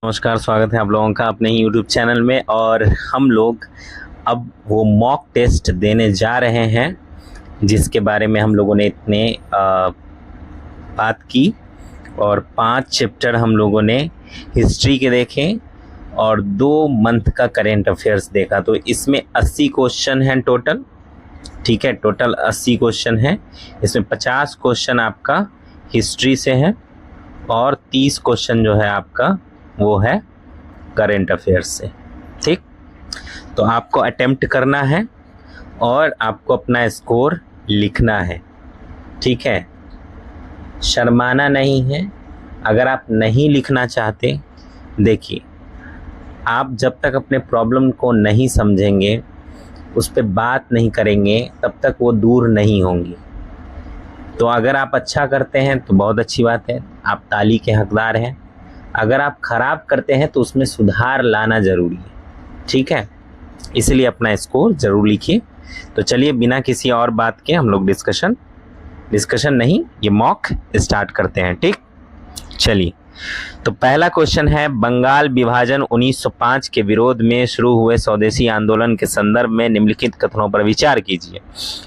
नमस्कार, स्वागत है आप लोगों का अपने ही यूट्यूब चैनल में। और हम लोग अब वो मॉक टेस्ट देने जा रहे हैं जिसके बारे में हम लोगों ने इतने बात की। और 5 चैप्टर हम लोगों ने हिस्ट्री के देखे और 2 मंथ का करेंट अफेयर्स देखा। तो इसमें 80 क्वेश्चन हैं टोटल। ठीक है, टोटल 80 क्वेश्चन हैं। इसमें 50 क्वेश्चन आपका हिस्ट्री से है और 30 क्वेश्चन जो है आपका वो है करेंट अफेयर्स से। ठीक, तो आपको अटेम्प्ट करना है और आपको अपना स्कोर लिखना है। ठीक है, शर्माना नहीं है। अगर आप नहीं लिखना चाहते, देखिए, आप जब तक अपने प्रॉब्लम को नहीं समझेंगे, उस पर बात नहीं करेंगे, तब तक वो दूर नहीं होंगी। तो अगर आप अच्छा करते हैं तो बहुत अच्छी बात है, आप ताली के हकदार हैं। अगर आप खराब करते हैं तो उसमें सुधार लाना ज़रूरी है। ठीक है, इसलिए अपना स्कोर ज़रूर लिखिए। तो चलिए बिना किसी और बात के हम लोग डिस्कशन नहीं, ये मॉक स्टार्ट करते हैं। ठीक, चलिए। तो पहला क्वेश्चन है, बंगाल विभाजन 1905 के विरोध में शुरू हुए स्वदेशी आंदोलन के संदर्भ में निम्नलिखित कथनों पर विचार कीजिए।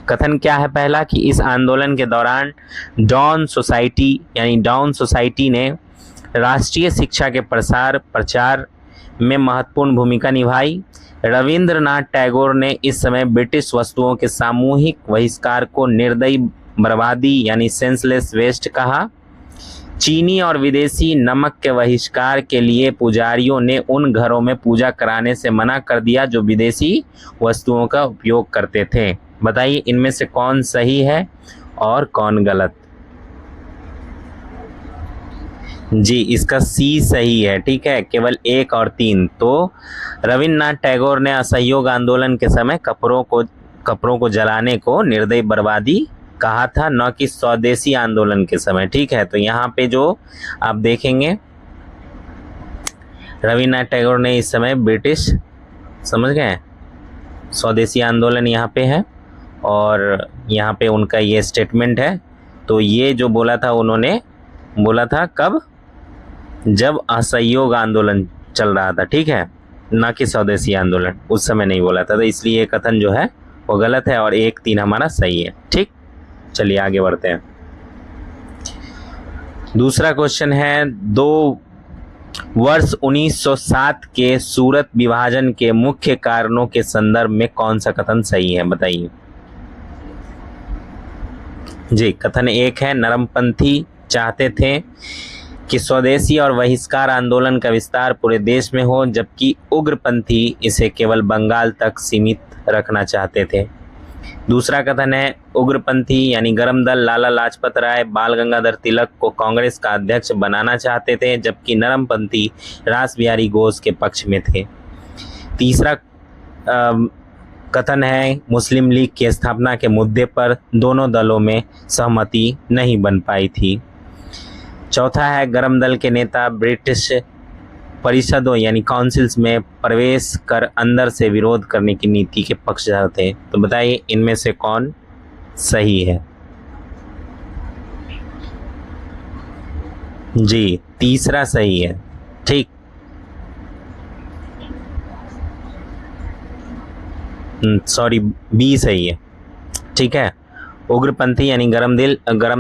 कथन क्या है पहला, कि इस आंदोलन के दौरान डाउन सोसाइटी ने राष्ट्रीय शिक्षा के प्रचार में महत्वपूर्ण भूमिका निभाई। रविंद्रनाथ टैगोर ने इस समय ब्रिटिश वस्तुओं के सामूहिक बहिष्कार को निर्दयी बर्बादी यानी सेंसलेस वेस्ट कहा। चीनी और विदेशी नमक के बहिष्कार के लिए पुजारियों ने उन घरों में पूजा कराने से मना कर दिया जो विदेशी वस्तुओं का उपयोग करते थे। बताइए इनमें से कौन सही है और कौन गलत। जी, इसका सी सही है। ठीक है, केवल 1 और 3। तो रविन्द्रनाथ टैगोर ने असहयोग आंदोलन के समय कपड़ों को जलाने को निर्दयी बर्बादी कहा था, न कि स्वदेशी आंदोलन के समय। ठीक है, तो यहाँ पे जो आप देखेंगे, रविन्द्रनाथ टैगोर ने इस समय ब्रिटिश, समझ गए, स्वदेशी आंदोलन यहाँ पे है और यहाँ पे उनका ये स्टेटमेंट है। तो ये जो बोला था, उन्होंने बोला था कब, जब असहयोग आंदोलन चल रहा था। ठीक है, ना कि स्वदेशी आंदोलन, उस समय नहीं बोला था। तो इसलिए ये कथन जो है वो गलत है और 1, 3 हमारा सही है। ठीक, चलिए आगे बढ़ते हैं। दूसरा क्वेश्चन है, 2 वर्ष 1907 के सूरत विभाजन के मुख्य कारणों के संदर्भ में कौन सा कथन सही है, बताइए। जी, कथन 1 है, नरमपंथी चाहते थे कि स्वदेशी और बहिष्कार आंदोलन का विस्तार पूरे देश में हो, जबकि उग्रपंथी इसे केवल बंगाल तक सीमित रखना चाहते थे। दूसरा कथन है, उग्रपंथी यानी गरम दल लाला लाजपत राय बाल गंगाधर तिलक को कांग्रेस का अध्यक्ष बनाना चाहते थे, जबकि नरमपंथी रासबिहारी घोष के पक्ष में थे। तीसरा कथन है, मुस्लिम लीग की स्थापना के मुद्दे पर दोनों दलों में सहमति नहीं बन पाई थी। चौथा है, गरम दल के नेता ब्रिटिश परिषदों यानी काउंसिल्स में प्रवेश कर अंदर से विरोध करने की नीति के पक्षधर थे। तो बताइए इनमें से कौन सही है। जी, तीसरा सही है। ठीक, सॉरी, बी सही है। ठीक है, उग्रपंथी यानी गरम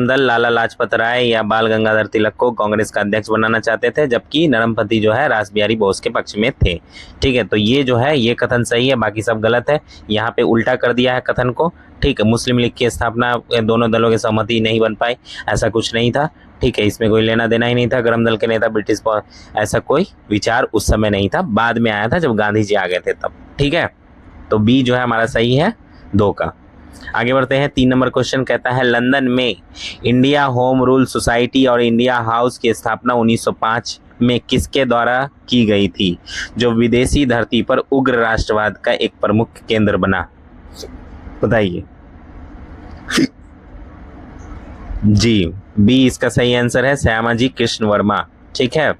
दल लाला लाजपत राय या बाल गंगाधर तिलक को कांग्रेस का अध्यक्ष बनाना चाहते थे, जबकि नरमपंथी जो है रासबिहारी बोस के पक्ष में थे। ठीक है, तो ये जो है ये कथन सही है, बाकी सब गलत है। यहाँ पे उल्टा कर दिया है कथन को। ठीक है, मुस्लिम लीग की स्थापना दोनों दलों की सहमति नहीं बन पाई, ऐसा कुछ नहीं था। ठीक है, इसमें कोई लेना देना ही नहीं था। गरम दल के नेता ब्रिटिश, ऐसा कोई विचार उस समय नहीं था, बाद में आया था जब गांधी जी आ गए थे तब। ठीक है, तो बी जो है हमारा सही है 2 का। आगे बढ़ते हैं। 3 नंबर क्वेश्चन कहता है, लंदन में इंडिया होम रूल सोसाइटी और इंडिया हाउस की स्थापना 1905 में किसके द्वारा की गई थी, जो विदेशी धरती पर उग्र राष्ट्रवाद का एक प्रमुख केंद्र बना। बताइए। जी, बी इसका सही आंसर है, श्यामाजी कृष्ण वर्मा। ठीक है,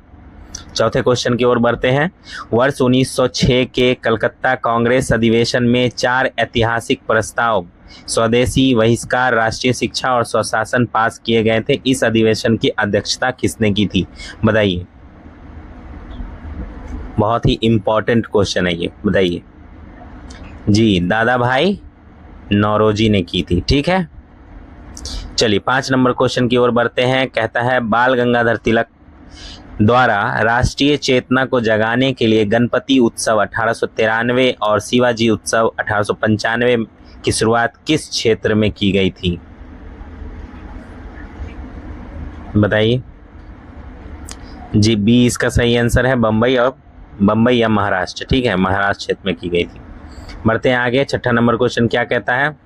चौथे क्वेश्चन की ओर बढ़ते हैं। वर्ष 1906 के कलकत्ता कांग्रेस अधिवेशन में 4 ऐतिहासिक प्रस्ताव स्वदेशी, बहिष्कार, राष्ट्रीय शिक्षा और स्वशासन पास किए गए थे। इस अधिवेशन की अध्यक्षता किसने की थी, बताइए। बहुत ही इम्पोर्टेंट क्वेश्चन है ये, बताइए। जी, दादा भाई नौरोजी ने की थी। ठीक है, चलिए 5 नंबर क्वेश्चन की ओर बढ़ते हैं। कहता है बाल गंगाधर तिलक द्वारा राष्ट्रीय चेतना को जगाने के लिए गणपति उत्सव 1893 और शिवाजी उत्सव 1895 की शुरुआत किस क्षेत्र में की गई थी? बताइए। जी, बी इसका सही आंसर है, बम्बई या महाराष्ट्र। ठीक है, महाराष्ट्र क्षेत्र में की गई थी। बढ़ते हैं आगे। 6ठा नंबर क्वेश्चन क्या कहता है?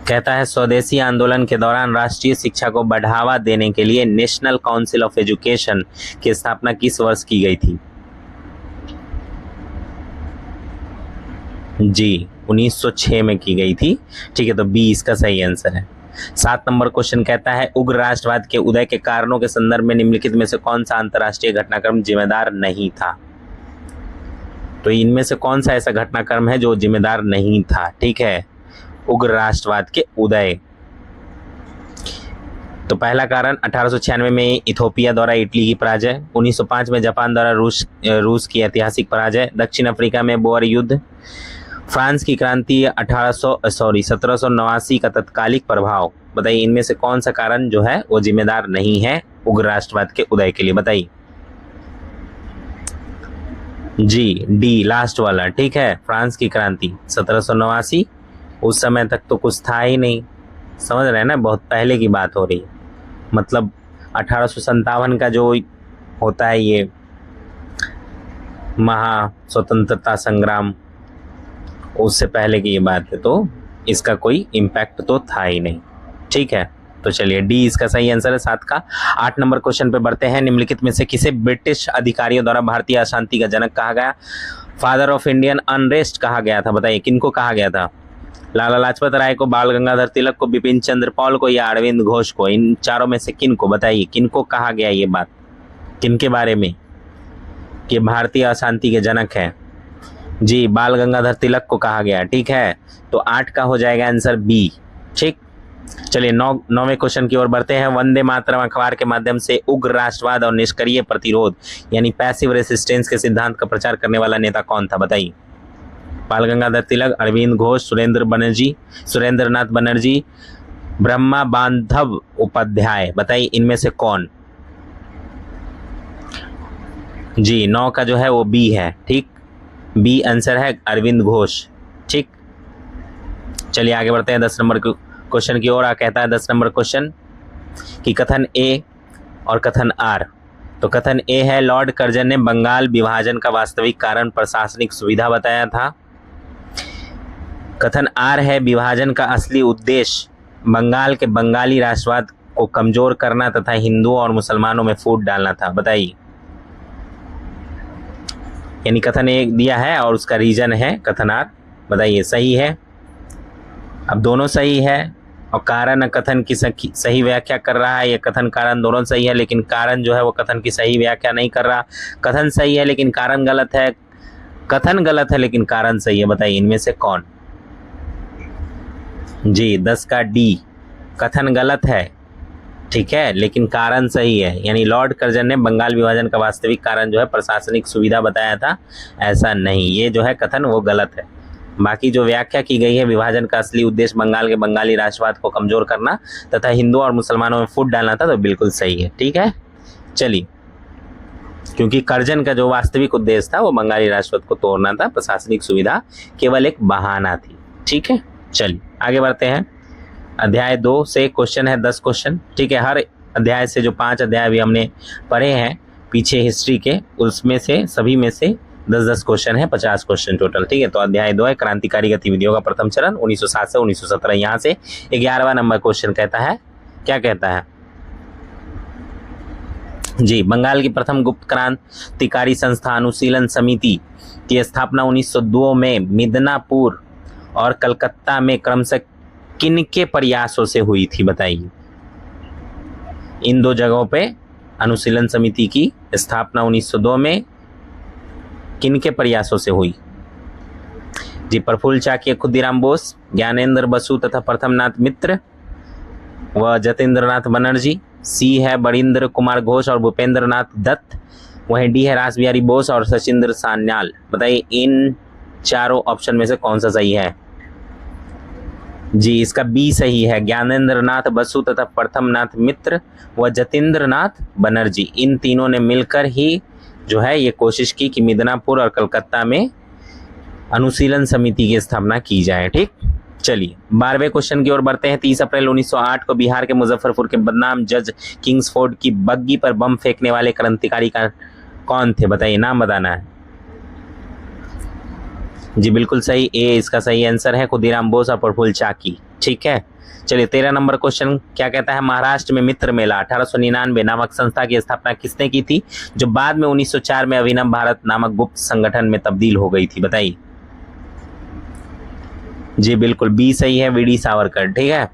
कहता है स्वदेशी आंदोलन के दौरान राष्ट्रीय शिक्षा को बढ़ावा देने के लिए नेशनल काउंसिल ऑफ एजुकेशन की स्थापना किस वर्ष की गई थी? जी, 1906 में की गई थी। ठीक है, तो बी इसका सही आंसर है। 7 नंबर क्वेश्चन कहता है उग्र राष्ट्रवाद के उदय के कारणों के संदर्भ में निम्नलिखित में से कौन सा अंतर्राष्ट्रीय घटनाक्रम जिम्मेदार नहीं था? तो इनमें से कौन सा ऐसा घटनाक्रम है जो जिम्मेदार नहीं था? ठीक है, उग्र राष्ट्रवाद के उदय। तो पहला कारण 1896 में इथोपिया द्वारा इटली की पराजय, 1905 में जापान द्वारा रूस की ऐतिहासिक पराजय, दक्षिण अफ्रीका में बोअर युद्ध, फ्रांस की क्रांति 1789 का तत्कालिक प्रभाव। बताइए, इनमें से कौन सा कारण जो है वो जिम्मेदार नहीं है उग्र राष्ट्रवाद के उदय के लिए? बताइए। जी, डी लास्ट वाला। ठीक है, फ्रांस की क्रांति 1789, उस समय तक तो कुछ था ही नहीं, समझ रहे हैं ना, बहुत पहले की बात हो रही है। मतलब 1857 का जो होता है ये महा स्वतंत्रता संग्राम, उससे पहले की ये बात है, तो इसका कोई इम्पैक्ट तो था ही नहीं। ठीक है, तो चलिए डी इसका सही आंसर है 7 का। 8 नंबर क्वेश्चन पे बढ़ते हैं। निम्नलिखित में से किसे ब्रिटिश अधिकारियों द्वारा भारतीय अशांति का जनक कहा गया? फादर ऑफ इंडियन अनरेस्ट कहा गया था। बताइए, किनको कहा गया था? लाला लाजपत राय को, बाल गंगाधर तिलक को, बिपिन चंद्र पॉल को या अरविंद घोष को? इन चारों में से किनको? बताइए, किनको कहा गया ये बात, किनके बारे में कि भारतीय अशांति के जनक है? जी, बाल गंगाधर तिलक को कहा गया। ठीक है, तो 8 का हो जाएगा आंसर बी। ठीक, चलिए 9वें क्वेश्चन की ओर बढ़ते हैं। वंदे मातरम अखबार के माध्यम से उग्र राष्ट्रवाद और निष्क्रिय प्रतिरोध यानी पैसिव रेसिस्टेंस के सिद्धांत का प्रचार करने वाला नेता कौन था? बताइए। बाल गंगाधर तिलक, अरविंद घोष, सुरेंद्रनाथ बनर्जी, ब्रह्मा बांधव उपाध्याय। बताइए, इनमें से कौन? जी, 9 का जो है वो बी है। ठीक, बी आंसर है, अरविंद घोष। ठीक, चलिए आगे बढ़ते हैं 10 नंबर क्वेश्चन की ओर। कहता है 10 नंबर क्वेश्चन कि कथन ए और कथन आर। तो कथन ए है लॉर्ड कर्जन ने बंगाल विभाजन का वास्तविक कारण प्रशासनिक सुविधा बताया था। कथन आर है विभाजन का असली उद्देश्य बंगाल के बंगाली राष्ट्रवाद को कमजोर करना तथा हिंदुओं और मुसलमानों में फूट डालना था। बताइए, यानी कथन ए दिया है और उसका रीजन है कथन आर। बताइए, सही है? अब दोनों सही है और कारण कथन की सही व्याख्या कर रहा है। ये कथन कारण दोनों सही है, लेकिन कारण जो है वो कथन की सही व्याख्या नहीं कर रहा। कथन सही है लेकिन कारण गलत है, कथन गलत है लेकिन कारण सही है। बताइए, इनमें से कौन? जी, 10 का डी, कथन गलत है, ठीक है, लेकिन कारण सही है। यानी लॉर्ड कर्जन ने बंगाल विभाजन का वास्तविक कारण जो है प्रशासनिक सुविधा बताया था, ऐसा नहीं। ये जो है कथन वो गलत है। बाकी जो व्याख्या की गई है विभाजन का असली उद्देश्य बंगाल के बंगाली राष्ट्रवाद को कमजोर करना तथा हिंदुओं और मुसलमानों में फूट डालना था, तो बिल्कुल सही है। ठीक है, चलिए, क्योंकि कर्जन का जो वास्तविक उद्देश्य था वो बंगाली राष्ट्रवाद को तोड़ना था, प्रशासनिक सुविधा केवल एक बहाना थी। ठीक है, चलिए आगे बढ़ते हैं। अध्याय 2 से क्वेश्चन है 10 क्वेश्चन। ठीक है, हर अध्याय से जो 5 अध्याय भी हमने पढ़े हैं पीछे हिस्ट्री के, उसमें से सभी में से 10-10 क्वेश्चन है, 50 क्वेश्चन टोटल। ठीक है, तो अध्याय 2 है क्रांतिकारी गतिविधियों का प्रथम चरण 1907 से 1917। यहाँ से 11वां नंबर क्वेश्चन कहता है, क्या कहता है? जी, बंगाल की प्रथम गुप्त क्रांतिकारी संस्था अनुशीलन समिति की स्थापना 1902 में मिदनापुर और कलकत्ता में क्रमशः किनके प्रयासों से हुई थी? बताइए, इन 2 जगहों पे अनुशीलन समिति की स्थापना 1902 में किनके प्रयासों से हुई? जी, प्रफुल्ल चाकी, खुदीराम बोस, ज्ञानेंद्र बसु तथा प्रथमनाथ मित्र व जतेंद्रनाथ बनर्जी। सी है बरिंद्र कुमार घोष और भूपेंद्र नाथ दत्त। वहीं डी है रास बिहारी बोस और सचिंद्र सान्याल। बताइए इन चारों ऑप्शन में से कौन सा सही है? जी इसका बी सही है। ज्ञानेंद्र नाथ बसु तथा प्रथम नाथ मित्र व जतेंद्र नाथ बनर्जी, इन तीनों ने मिलकर ही जो है ये कोशिश की कि मिदनापुर और कलकत्ता में अनुशीलन समिति की स्थापना की जाए। ठीक, चलिए 12वें क्वेश्चन की ओर बढ़ते हैं। 30 अप्रैल 1908 को बिहार के मुजफ्फरपुर के बदनाम जज किंग्सफोर्ड की बग्गी पर बम फेंकने वाले क्रांतिकारी का कौन थे? बताइए, नाम बताना है। जी बिल्कुल सही, ए इसका सही आंसर है, खुदीराम बोस और प्रफुल्ल चाकी। ठीक है, चलिए 13 नंबर क्वेश्चन क्या कहता है? महाराष्ट्र में मित्र मेला 1899 नामक संस्था की स्थापना किसने की थी, जो बाद में 1904 में अभिनव भारत नामक गुप्त संगठन में तब्दील हो गई थी? बताइए। जी बिल्कुल बी सही है, वीडी सावरकर। ठीक है,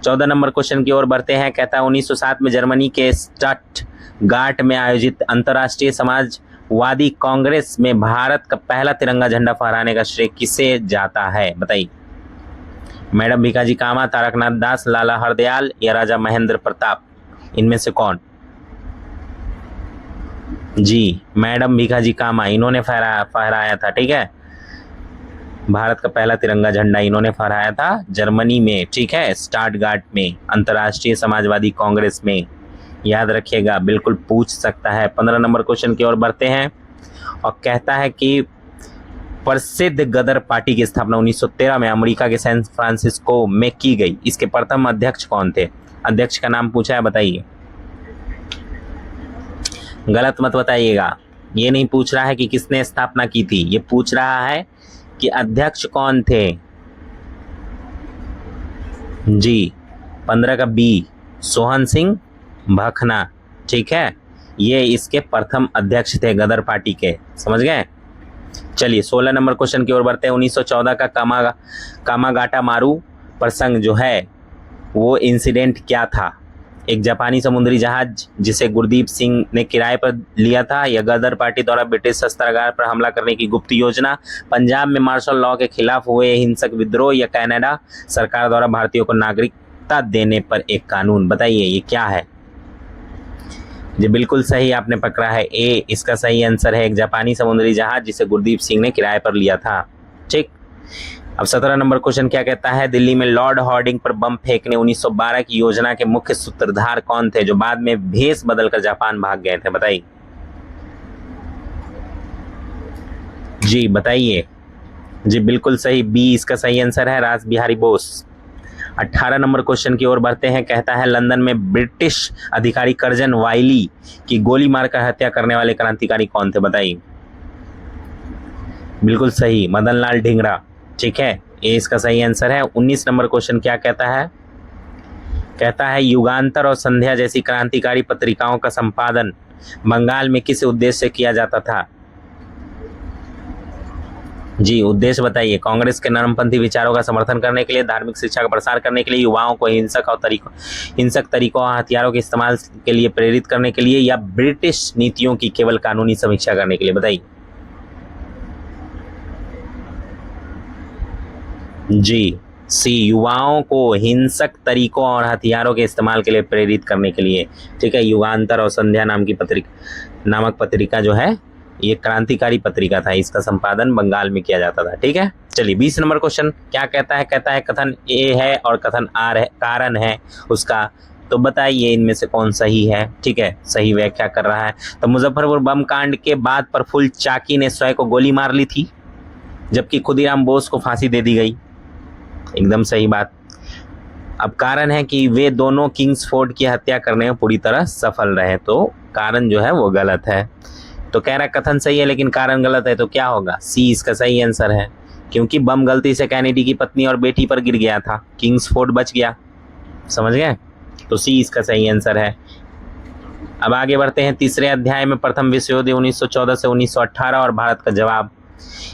14 नंबर क्वेश्चन की ओर बढ़ते हैं। कहता है 1907 में जर्मनी के स्टटगार्ट में आयोजित अंतर्राष्ट्रीय समाजवादी कांग्रेस में भारत का पहला तिरंगा झंडा फहराने का श्रेय किसे जाता है? बताइए। मैडम भिकाजी कामा, तारकनाथ दास, लाला हरदयाल या राजा महेंद्र प्रताप, इनमें से कौन? जी मैडम भिकाजी कामा, इन्होंने फहराया था। ठीक है, भारत का पहला तिरंगा झंडा इन्होंने फहराया था जर्मनी में। ठीक है, स्टटगार्ट में अंतर्राष्ट्रीय समाजवादी कांग्रेस में, याद रखिएगा, बिल्कुल पूछ सकता है। 15 नंबर क्वेश्चन की ओर बढ़ते हैं और कहता है कि प्रसिद्ध गदर पार्टी की स्थापना 1913 में अमेरिका के सैन फ्रांसिस्को में की गई। इसके प्रथम अध्यक्ष कौन थे? अध्यक्ष का नाम पूछा है, बताइए। गलत मत बताइएगा, ये नहीं पूछ रहा है कि किसने स्थापना की थी, ये पूछ रहा है कि अध्यक्ष कौन थे। जी 15 का बी, सोहन सिंह भखना। ठीक है, ये इसके प्रथम अध्यक्ष थे गदर पार्टी के, समझ गए। चलिए 16 नंबर क्वेश्चन की ओर बढ़ते हैं। 1914 का कामागाटा मारू प्रसंग जो है वो इंसिडेंट क्या था? एक जापानी समुद्री जहाज जिसे गुरदीप सिंह ने किराए पर लिया था, या गदर पार्टी द्वारा ब्रिटिश शस्त्रागार पर हमला करने की गुप्त योजना, पंजाब में मार्शल लॉ के खिलाफ हुए हिंसक विद्रोह, या कनाडा सरकार द्वारा भारतीयों को नागरिकता देने पर एक कानून? बताइए ये क्या है? जी बिल्कुल सही आपने पकड़ा है, ए इसका सही आंसर है, एक जापानी समुद्री जहाज जिसे गुरदीप सिंह ने किराए पर लिया था। ठीक, अब 17 नंबर क्वेश्चन क्या कहता है? दिल्ली में लॉर्ड हार्डिंग पर बम फेंकने 1912 की योजना के मुख्य सूत्रधार कौन थे, जो बाद में भेष बदलकर जापान भाग गए थे? बताइए। जी बताइए। जी बिल्कुल सही, बी इसका सही आंसर है, रास बिहारी बोस। 18 नंबर क्वेश्चन की ओर बढ़ते हैं। कहता है लंदन में ब्रिटिश अधिकारी कर्जन वाइली की गोली मारकर हत्या करने वाले क्रांतिकारी कौन थे? बताइए। बिल्कुल सही, मदन लाल ढींगरा। ठीक है, ये इसका सही आंसर है। 19 नंबर क्वेश्चन क्या कहता है? कहता है युगांतर और संध्या जैसी क्रांतिकारी पत्रिकाओं का संपादन बंगाल में किस उद्देश्य से किया जाता था? जी उद्देश्य बताइए। कांग्रेस के नरमपंथी विचारों का समर्थन करने के लिए, धार्मिक शिक्षा का प्रसार करने के लिए, युवाओं को हिंसक तरीकों और हथियारों के इस्तेमाल के लिए प्रेरित करने के लिए, या ब्रिटिश नीतियों की केवल कानूनी समीक्षा करने के लिए? बताइए। जी सी, युवाओं को हिंसक तरीकों और हथियारों के इस्तेमाल के लिए प्रेरित करने के लिए। ठीक है, युगांतर और संध्या नामक पत्रिका जो है ये क्रांतिकारी पत्रिका था, इसका संपादन बंगाल में किया जाता था। ठीक है, चलिए 20 नंबर क्वेश्चन क्या कहता है? कहता है कथन ए है और कथन आर है, कारण है उसका, तो बताइए इनमें से कौन सही है? ठीक है, सही व्याख्या कर रहा है। तो मुजफ्फरपुर बम कांड के बाद प्रफुल्ल चाकी ने स्वयं को गोली मार ली थी, जबकि खुदीराम बोस को फांसी दे दी गई। एकदम सही बात। अब कारण है कि वे दोनों किंग्सफोर्ड की हत्या करने में पूरी तरह सफल रहे, तो कारण जो है वो गलत है। तो कह रहा कथन सही है लेकिन कारण गलत है, तो क्या होगा? सी इसका सही आंसर है, क्योंकि बम गलती से कैनेडी की पत्नी और बेटी पर गिर गया था, किंग्सफोर्ड बच गया। समझ गए? तो सी इसका सही आंसर है। अब आगे बढ़ते हैं तीसरे अध्याय में, प्रथम विश्व युद्ध 1914 से 1918 और भारत का जवाब।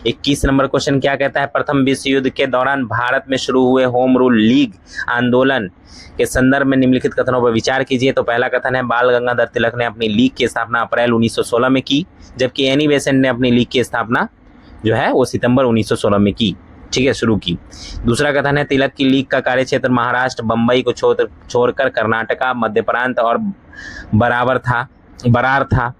21 नंबर क्वेश्चन क्या कहता है? प्रथम विश्व युद्ध के दौरान भारत में शुरू हुए होम रूल लीग आंदोलन के संदर्भ में निम्नलिखित कथनों पर विचार कीजिए। तो पहला कथन है बाल गंगाधर तिलक ने अपनी लीग की स्थापना अप्रैल 1916 में की, जबकि एनी बेसेंट ने अपनी लीग की स्थापना जो है वो सितंबर 1916 में की। ठीक है, शुरू की। दूसरा कथन है तिलक की लीग का कार्यक्षेत्र महाराष्ट्र, बंबई को छोड़कर कर्नाटका, मध्य प्रांत और बरार था।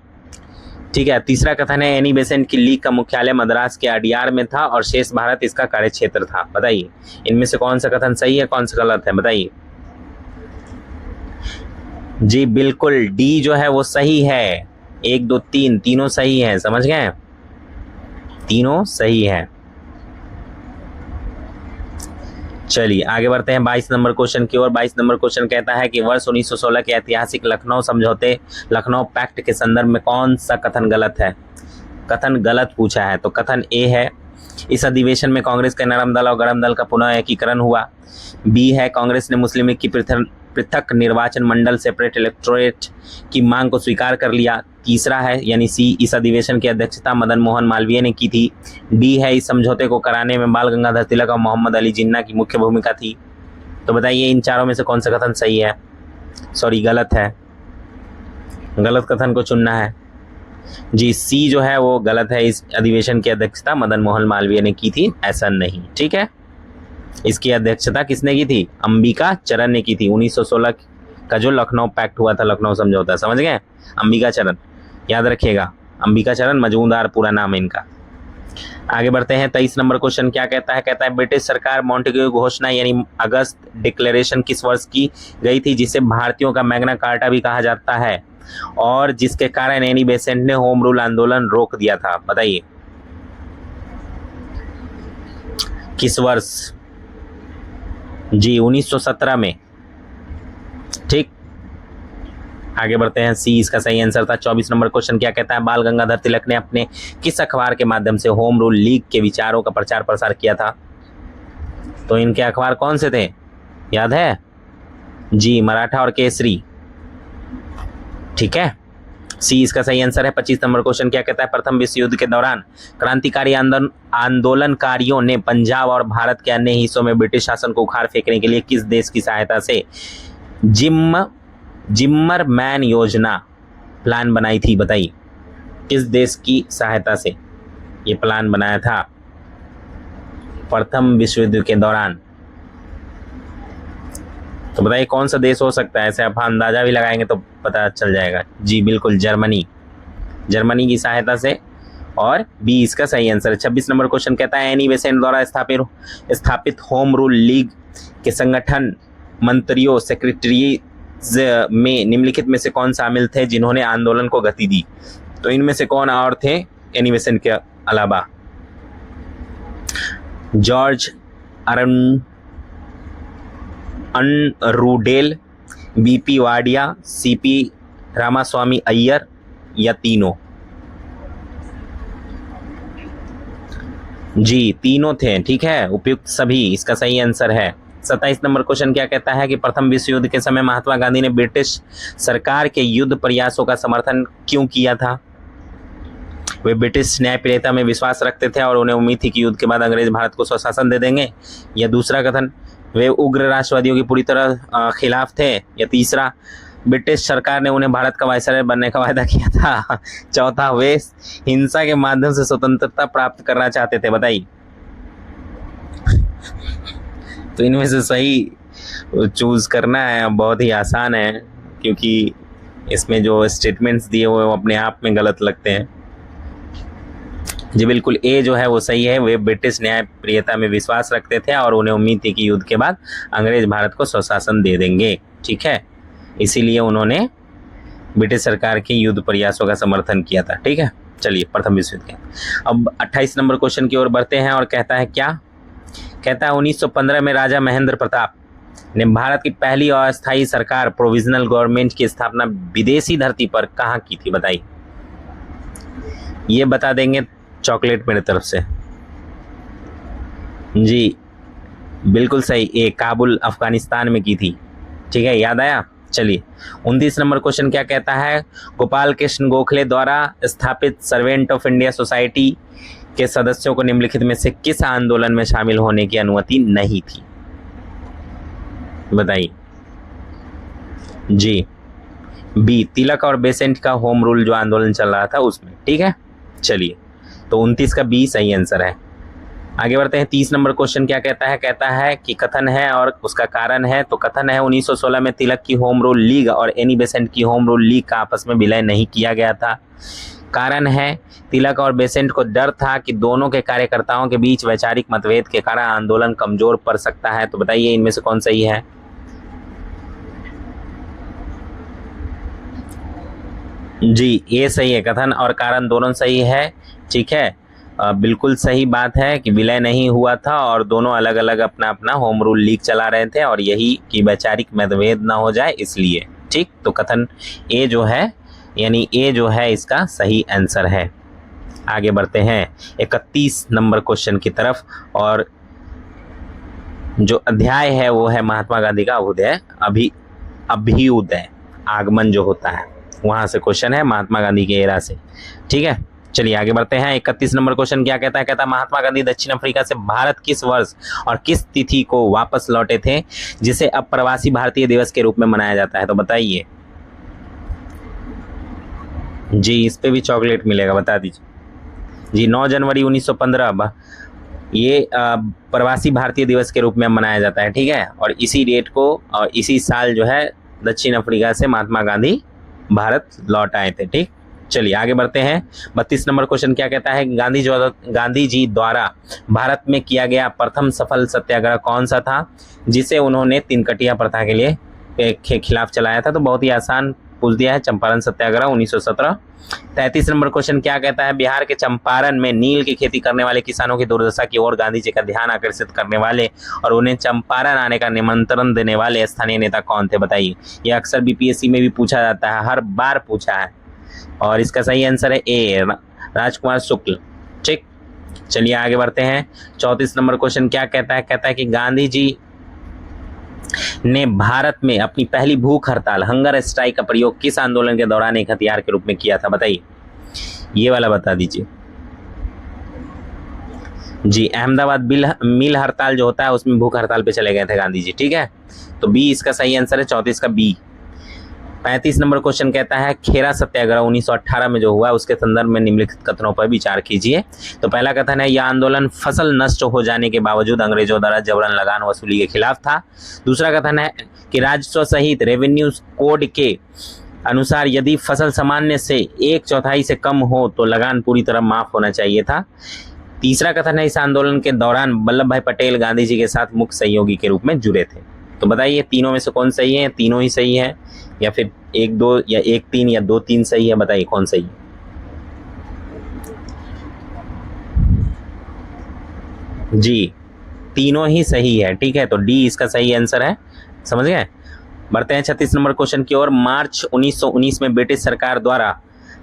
ठीक है। तीसरा कथन है एनी बेसेंट की लीग का मुख्यालय मद्रास के अडियार में था और शेष भारत इसका कार्यक्षेत्र था। बताइए इनमें से कौन सा कथन सही है, कौन सा गलत है, बताइए। जी बिल्कुल डी जो है वो सही है। 1 2 3 तीनों सही है, समझ गए, तीनों सही है। चलिए आगे बढ़ते हैं 22 नंबर क्वेश्चन की ओर। 22 नंबर क्वेश्चन कहता है कि वर्ष 1916 के ऐतिहासिक लखनऊ समझौते, लखनऊ पैक्ट के संदर्भ में कौन सा कथन गलत है। कथन गलत पूछा है तो कथन ए है, इस अधिवेशन में कांग्रेस के नरम दल और गरम दल का पुनः एकीकरण हुआ। बी है, कांग्रेस ने मुस्लिम लीग की पृथक निर्वाचन मंडल सेपरेट इलेक्टोरेट की मांग को स्वीकार कर लिया। तीसरा है यानी सी, इस अधिवेशन की अध्यक्षता मदन मोहन मालवीय ने की थी। डी है, इस समझौते को कराने में बाल गंगाधर तिलक और मोहम्मद अली जिन्ना की मुख्य भूमिका थी। तो बताइए इन चारों में से कौन सा कथन सही है, सॉरी गलत है, गलत कथन को चुनना है। जी सी जो है वो गलत है, इस अधिवेशन की अध्यक्षता मदन मोहन मालवीय ने की थी, ऐसा नहीं। ठीक है, इसकी अध्यक्षता किसने की थी, अंबिका चरण ने की थी। 1916 का जो लखनऊ पैक्ट हुआ था, लखनऊ समझौता, समझ गए, अंबिका चरण, याद रखिएगा, अंबिका चरण मजूमदार पूरा नाम है इनका। आगे बढ़ते हैं 23 नंबर क्वेश्चन क्या कहता है, कहता है ब्रिटिश सरकार मॉन्टेग्यू घोषणा यानी अगस्त डिक्लेरेशन किस वर्ष की गई थी, जिसे भारतीयों का मैग्ना कार्टा भी कहा जाता है और जिसके कारण एनी बेसेंट ने होम रूल आंदोलन रोक दिया था। बताइए किस वर्ष। जी 1917 में। ठीक, आगे बढ़ते हैं, सी इसका सही आंसर था। 24 नंबर क्वेश्चन क्या कहता है, बाल गंगाधर तिलक ने अपने किस अखबार के माध्यम से होम रूल लीग के विचारों का प्रचार प्रसार किया था। तो इनके अखबार कौन से थे, याद है, जी मराठा और केसरी। ठीक है, सी इसका सही आंसर है। 25 नंबर क्वेश्चन क्या कहता है, प्रथम विश्व युद्ध के दौरान क्रांतिकारी आंदोलनकारियों ने पंजाब और भारत के अन्य हिस्सों में ब्रिटिश शासन को उखाड़ फेंकने के लिए किस देश की सहायता से जिम्मरमैन योजना प्लान बनाई थी। बताइए किस देश की सहायता से ये प्लान बनाया था प्रथम विश्व युद्ध के दौरान। तो बताइए कौन सा देश हो सकता है, ऐसे आप अंदाजा भी लगाएंगे तो पता चल जाएगा। जी बिल्कुल जर्मनी, जर्मनी की सहायता से, और बी इसका सही आंसर है। 26 नंबर क्वेश्चन कहता है एनी बेसेंट द्वारा स्थापित होम रूल लीग के संगठन मंत्रियों सेक्रेटरी में निम्नलिखित में से कौन शामिल थे जिन्होंने आंदोलन को गति दी। तो इनमें से कौन और थे एनी बेसेंट के अलावा, George Arundale, BP Wadia, CP Ramaswamy Iyer या तीनों। जी तीनों थे, ठीक है, उपयुक्त सभी, इसका सही आंसर है। 27 नंबर क्वेश्चन क्या कहता है कि प्रथम विश्व युद्ध के समय महात्मा गांधी ने ब्रिटिश सरकार के युद्ध प्रयासों का समर्थन क्यों किया था। वे ब्रिटिश न्यायप्रियता में विश्वास रखते थे और उन्हें उम्मीद थी कि युद्ध के बाद अंग्रेज भारत को स्वशासन दे देंगे। या दूसरा कथन, वे उग्र राष्ट्रवादियों की पूरी तरह खिलाफ थे। या तीसरा, ब्रिटिश सरकार ने उन्हें भारत का वायसराय बनने का वायदा किया था। चौथा, वे हिंसा के माध्यम से स्वतंत्रता प्राप्त करना चाहते थे। बताइए तो इनमें से सही चूज करना है, बहुत ही आसान है क्योंकि इसमें जो स्टेटमेंट्स दिए हुए वो अपने आप में गलत लगते हैं। जी बिल्कुल ए जो है वो सही है, वे ब्रिटिश न्यायप्रियता में विश्वास रखते थे और उन्हें उम्मीद थी कि युद्ध के बाद अंग्रेज भारत को स्वशासन दे देंगे। ठीक है, इसीलिए उन्होंने ब्रिटिश सरकार के युद्ध प्रयासों का समर्थन किया था। ठीक है, चलिए प्रथम विश्व युद्ध के अब 28 नंबर क्वेश्चन की ओर बढ़ते हैं और कहता है क्या, कहता है 1915 में राजा महेंद्र प्रताप ने भारत की पहली अस्थायी सरकार प्रोविजनल गवर्नमेंट की स्थापना विदेशी धरती पर कहाँ की थी। बताइए, ये बता देंगे चॉकलेट मेरे तरफ से। जी बिल्कुल सही, ए काबुल अफगानिस्तान में की थी। ठीक है, याद आया। चलिए 29 नंबर क्वेश्चन क्या कहता है, गोपाल कृष्ण गोखले द्वारा स्थापित सर्वेंट ऑफ इंडिया सोसाइटी के सदस्यों को निम्नलिखित में से किस आंदोलन में शामिल होने की अनुमति नहीं थी। बताइए। जी बी तिलक और बेसेंट का होम रूल जो आंदोलन चल रहा था उसमें। ठीक है, चलिए तो 29 का बी सही आंसर है। आगे बढ़ते हैं 30 नंबर क्वेश्चन क्या कहता है, कहता है कि कथन है और उसका कारण है। तो कथन है 1916 में तिलक की होम रूल लीग और एनी बेसेंट की होम रूल लीग का आपस में विलय नहीं किया गया था। कारण है तिलक और बेसेंट को डर था कि दोनों के कार्यकर्ताओं के बीच वैचारिक मतभेद के कारण आंदोलन कमजोर पड़ सकता है। तो बताइए इनमें से कौन सही है? जी, ये सही है, कथन और कारण दोनों सही है। ठीक है, बिल्कुल सही बात है कि विलय नहीं हुआ था और दोनों अलग अलग अपना अपना होम रूल लीग चला रहे थे और यही कि वैचारिक मतभेद ना हो जाए इसलिए। ठीक, तो कथन ए जो है यानी ए जो है इसका सही आंसर है। आगे बढ़ते हैं 31 नंबर क्वेश्चन की तरफ और जो अध्याय है वो है महात्मा गांधी का अभ्युदय आगमन जो होता है वहां से क्वेश्चन है, महात्मा गांधी के एरा से। ठीक है, चलिए आगे बढ़ते हैं। 31 नंबर क्वेश्चन क्या कहता है? कहता है महात्मा गांधी दक्षिण अफ्रीका से भारत किस वर्ष और किस तिथि को वापस लौटे थे जिसे अब प्रवासी भारतीय दिवस के रूप में मनाया जाता है? तो बताइए जी, इस पे भी चॉकलेट मिलेगा, बता दीजिए जी। 9 जनवरी 1915 ये प्रवासी भारतीय दिवस के रूप में मनाया जाता है। ठीक है, और इसी डेट को और इसी साल जो है दक्षिण अफ्रीका से महात्मा गांधी भारत लौट आए थे। ठीक, चलिए आगे बढ़ते हैं। 32 नंबर क्वेश्चन क्या कहता है? गांधी जी द्वारा भारत में किया गया प्रथम सफल सत्याग्रह कौन सा था जिसे उन्होंने तीनकटिया प्रथा के लिए के खिलाफ चलाया था? तो बहुत ही आसान पूछ दिया है, चंपारण सत्याग्रह 1917। 33 नंबर क्वेश्चन क्या कहता है? बिहार के चंपारण में नील की खेती करने वाले किसानों की दुर्दशा की ओर गांधी जी का ध्यान आकर्षित करने वाले और उन्हें चंपारण आने का निमंत्रण देने वाले स्थानीय नेता कौन थे? बताइए। यह अक्सर बीपीएससी में भी पूछा जाता है, हर बार पूछा है और इसका सही आंसर है ए, राजकुमार शुक्ल। ठीक, चलिए आगे बढ़ते हैं। 34 नंबर क्वेश्चन क्या कहता है? कहता है कि गांधी जी ने भारत में अपनी पहली भूख हड़ताल हंगर स्ट्राइक का प्रयोग किस आंदोलन के दौरान एक हथियार के रूप में किया था? बताइए, ये वाला बता दीजिए जी। अहमदाबाद मिल हड़ताल जो होता है उसमें भूख हड़ताल पे चले गए थे गांधी जी। ठीक है, तो बी इसका सही आंसर है, 34 का बी। 35 नंबर क्वेश्चन कहता है खेरा सत्याग्रह 1918 में जो हुआ उसके संदर्भ में निम्नलिखित कथनों पर विचार कीजिए। तो पहला कथन है यह आंदोलन फसल नष्ट हो जाने के बावजूद अंग्रेजों द्वारा जबरन लगान वसूली के खिलाफ था। दूसरा कथन है कि राजस्व सहित रेवेन्यू कोड के अनुसार यदि फसल सामान्य से 1/4 से कम हो तो लगान पूरी तरह माफ होना चाहिए था। तीसरा कथन है इस आंदोलन के दौरान वल्लभ भाई पटेल गांधी जी के साथ मुख्य सहयोगी के रूप में जुड़े थे। तो बताइए तीनों में से कौन सही है? तीनों ही सही है या फिर 1-2 या 1-3 या 2-3 सही है? बताइए कौन सही है? जी, तीनों ही सही है। ठीक है, तो डी इसका सही आंसर है, समझ गए। बढ़ते हैं 36 नंबर क्वेश्चन की ओर। मार्च 1919 में ब्रिटिश सरकार द्वारा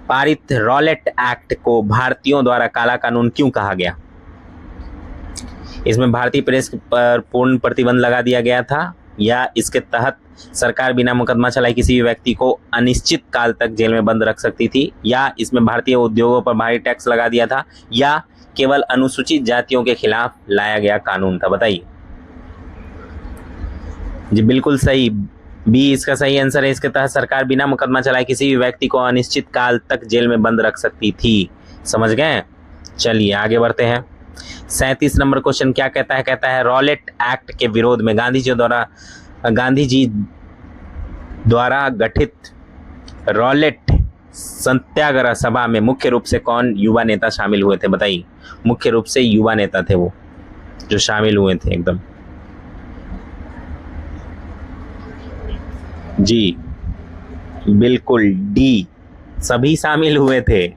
पारित रॉलेट एक्ट को भारतीयों द्वारा काला कानून क्यों कहा गया? इसमें भारतीय प्रेस पर पूर्ण प्रतिबंध लगा दिया गया था या इसके तहत सरकार बिना मुकदमा चलाए किसी भी व्यक्ति को अनिश्चित काल तक जेल में बंद रख सकती थी या इसमें भारतीय उद्योगों पर भारी टैक्स लगा दिया था या केवल अनुसूचित जातियों के खिलाफ लाया गया कानून था? बताइए जी, बिल्कुल सही, बी इसका सही आंसर है। इसके तहत सरकार बिना मुकदमा चलाए किसी भी व्यक्ति को अनिश्चित काल तक जेल में बंद रख सकती थी, समझ गए। चलिए आगे बढ़ते हैं। 37 नंबर क्वेश्चन क्या कहता है? कहता है रॉलेट एक्ट के विरोध में गांधी जी द्वारा गठित रॉलेट सत्याग्रह सभा में मुख्य रूप से कौन युवा नेता शामिल हुए थे? बताइए, मुख्य रूप से युवा नेता थे वो जो शामिल हुए थे एकदम। जी बिल्कुल, डी सभी शामिल हुए थे।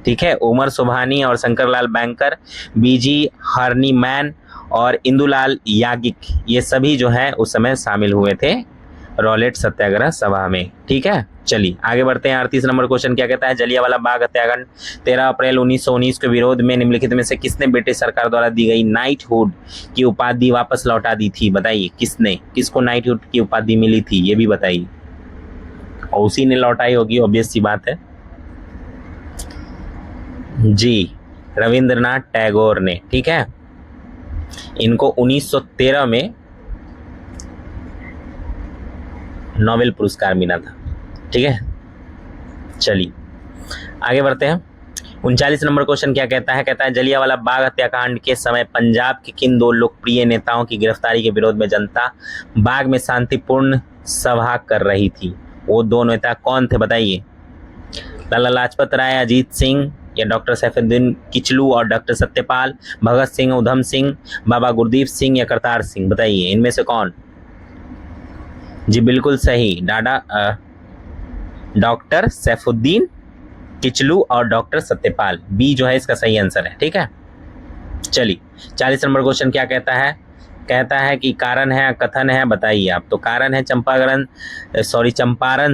ठीक है, उमर सुबहानी और शंकरलाल बैंकर, बीजी हर्नीमैन और इंदुलाल याज्ञिक, ये सभी जो है उस समय शामिल हुए थे रॉलेट सत्याग्रह सभा में। ठीक है, चलिए आगे बढ़ते हैं। 38 नंबर क्वेश्चन क्या कहता है? जलियांवाला बाग हत्याकांड 13 अप्रैल 1919 के विरोध में निम्नलिखित में से किसने ब्रिटिश सरकार द्वारा दी गई नाइटहुड की उपाधि वापस लौटा दी थी? बताइए किसने, किसको नाइटहुड की उपाधि मिली थी ये भी बताइए। और उसी ने लौटाई होगी, ऑब्वियस सी बात है जी, रविंद्रनाथ टैगोर ने। ठीक है, इनको 1913 में नोबेल पुरस्कार मिला था। ठीक है, चलिए आगे बढ़ते हैं। 39 नंबर क्वेश्चन क्या कहता है? कहता है जलियांवाला बाग हत्याकांड के समय पंजाब के किन दो लोकप्रिय नेताओं की गिरफ्तारी के विरोध में जनता बाग में शांतिपूर्ण सभा कर रही थी? वो दो नेता कौन थे? बताइए। लाला लाजपत राय, अजीत सिंह या डॉक्टर सैफुद्दीन किचलू और डॉक्टर सत्यपाल, भगत सिंह, उधम सिंह, बाबा गुरदीप सिंह या करतार सिंह, बताइए इनमें से कौन? जी बिल्कुल सही, डॉक्टर सैफुद्दीन किचलू और डॉक्टर सत्यपाल, बी जो है इसका सही आंसर है। ठीक है, चलिए 40 नंबर क्वेश्चन क्या कहता है? कहता है कि कारण है कथन है, बताइए आप। तो कारण है चंपारण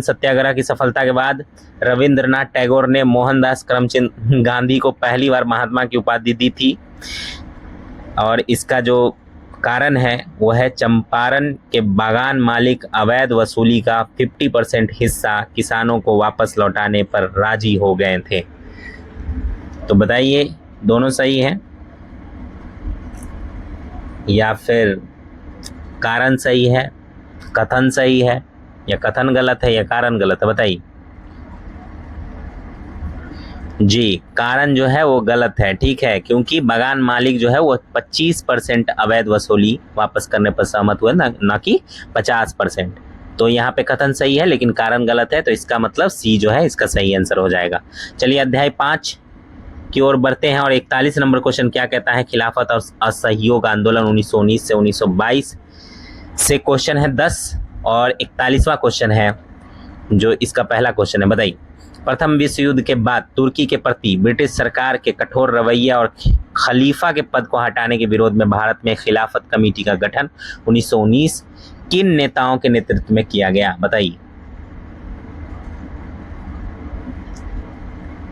सत्याग्रह की सफलता के बाद रविंद्रनाथ टैगोर ने मोहनदास करमचंद गांधी को पहली बार महात्मा की उपाधि दी थी, और इसका जो कारण है वो है चंपारण के बागान मालिक अवैध वसूली का 50% हिस्सा किसानों को वापस लौटाने पर राजी हो गए थे। तो बताइए दोनों सही है या फिर कारण सही है, कथन सही है, या कथन गलत है या कारण गलत है? बताइए। जी कारण जो है वो गलत है। ठीक है, क्योंकि बागान मालिक जो है वो 25% अवैध वसूली वापस करने पर सहमत हुए, ना कि 50%। तो यहाँ पे कथन सही है लेकिन कारण गलत है, तो इसका मतलब सी जो है इसका सही आंसर हो जाएगा। चलिए अध्याय 5 की ओर बढ़ते हैं और 41 नंबर क्वेश्चन क्या कहता है? खिलाफत और असहयोग आंदोलन 1919 से 1922 से क्वेश्चन है 10, और 41वां क्वेश्चन है जो इसका पहला क्वेश्चन है। बताइए, प्रथम विश्व युद्ध के बाद तुर्की के प्रति ब्रिटिश सरकार के कठोर रवैया और खलीफा के पद को हटाने के विरोध में भारत में खिलाफत कमेटी का गठन 1919 किन नेताओं के नेतृत्व में किया गया? बताइए।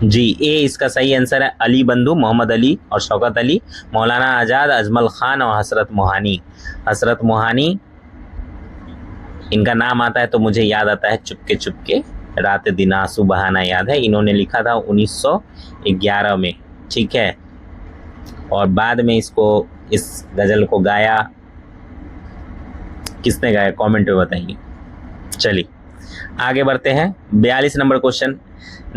जी ए इसका सही आंसर है, अली बंधु, मोहम्मद अली और शौकत अली, मौलाना आज़ाद, अजमल खान और हसरत मोहानी। हसरत मोहानी इनका नाम आता है तो मुझे याद आता है चुपके चुपके रात दिन आंसू बहाना याद है, इन्होंने लिखा था 1911 में। ठीक है, और बाद में इस गज़ल को गाया किसने गाया? कमेंट में बताइए। चलिए आगे बढ़ते हैं। 42 नंबर क्वेश्चन,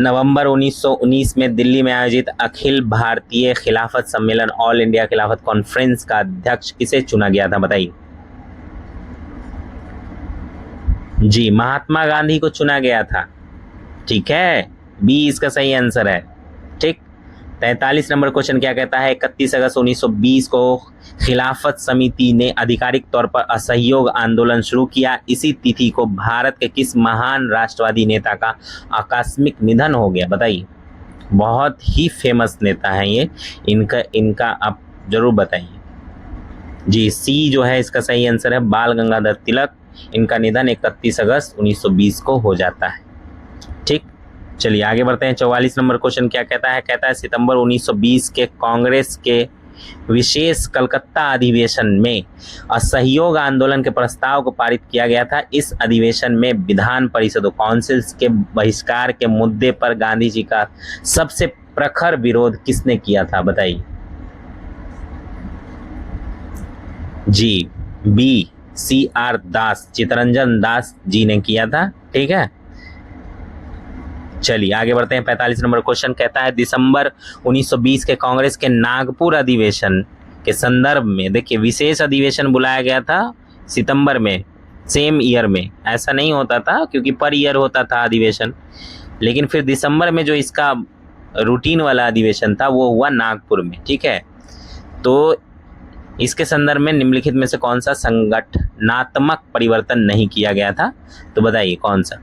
नवंबर 1919 में दिल्ली में आयोजित अखिल भारतीय खिलाफत सम्मेलन ऑल इंडिया खिलाफत कॉन्फ्रेंस का अध्यक्ष किसे चुना गया था? बताइए। जी महात्मा गांधी को चुना गया था। ठीक है, बी इसका सही आंसर है। ठीक, 43 नंबर क्वेश्चन क्या कहता है? 31 अगस्त 1920 को खिलाफत समिति ने आधिकारिक तौर पर असहयोग आंदोलन शुरू किया। इसी तिथि को भारत के किस महान राष्ट्रवादी नेता का आकस्मिक निधन हो गया? बताइए। बहुत ही फेमस नेता है ये, इनका आप जरूर बताइए। जी सी जो है इसका सही आंसर है, बाल गंगाधर तिलक। इनका निधन 31 अगस्त 1920 को हो जाता है। ठीक, चलिए आगे बढ़ते हैं। 44 नंबर क्वेश्चन क्या कहता है? कहता है सितंबर 1920 के कांग्रेस के विशेष कलकत्ता अधिवेशन में असहयोग आंदोलन के प्रस्ताव को पारित किया गया था। इस अधिवेशन में विधान परिषद काउंसिल्स के बहिष्कार के मुद्दे पर गांधी जी का सबसे प्रखर विरोध किसने किया था? बताइए। जी बी CR दास, चितरंजन दास जी ने किया था। ठीक है, चलिए आगे बढ़ते हैं। 45 नंबर क्वेश्चन कहता है दिसंबर 1920 के कांग्रेस के नागपुर अधिवेशन के संदर्भ में, देखिए विशेष अधिवेशन बुलाया गया था सितंबर में, सेम ईयर में। ऐसा नहीं होता था क्योंकि पर ईयर होता था अधिवेशन, लेकिन फिर दिसंबर में जो इसका रूटीन वाला अधिवेशन था वो हुआ नागपुर में। ठीक है, तो इसके संदर्भ में निम्नलिखित में से कौन सा संगठनात्मक परिवर्तन नहीं किया गया था? तो बताइए कौन सा?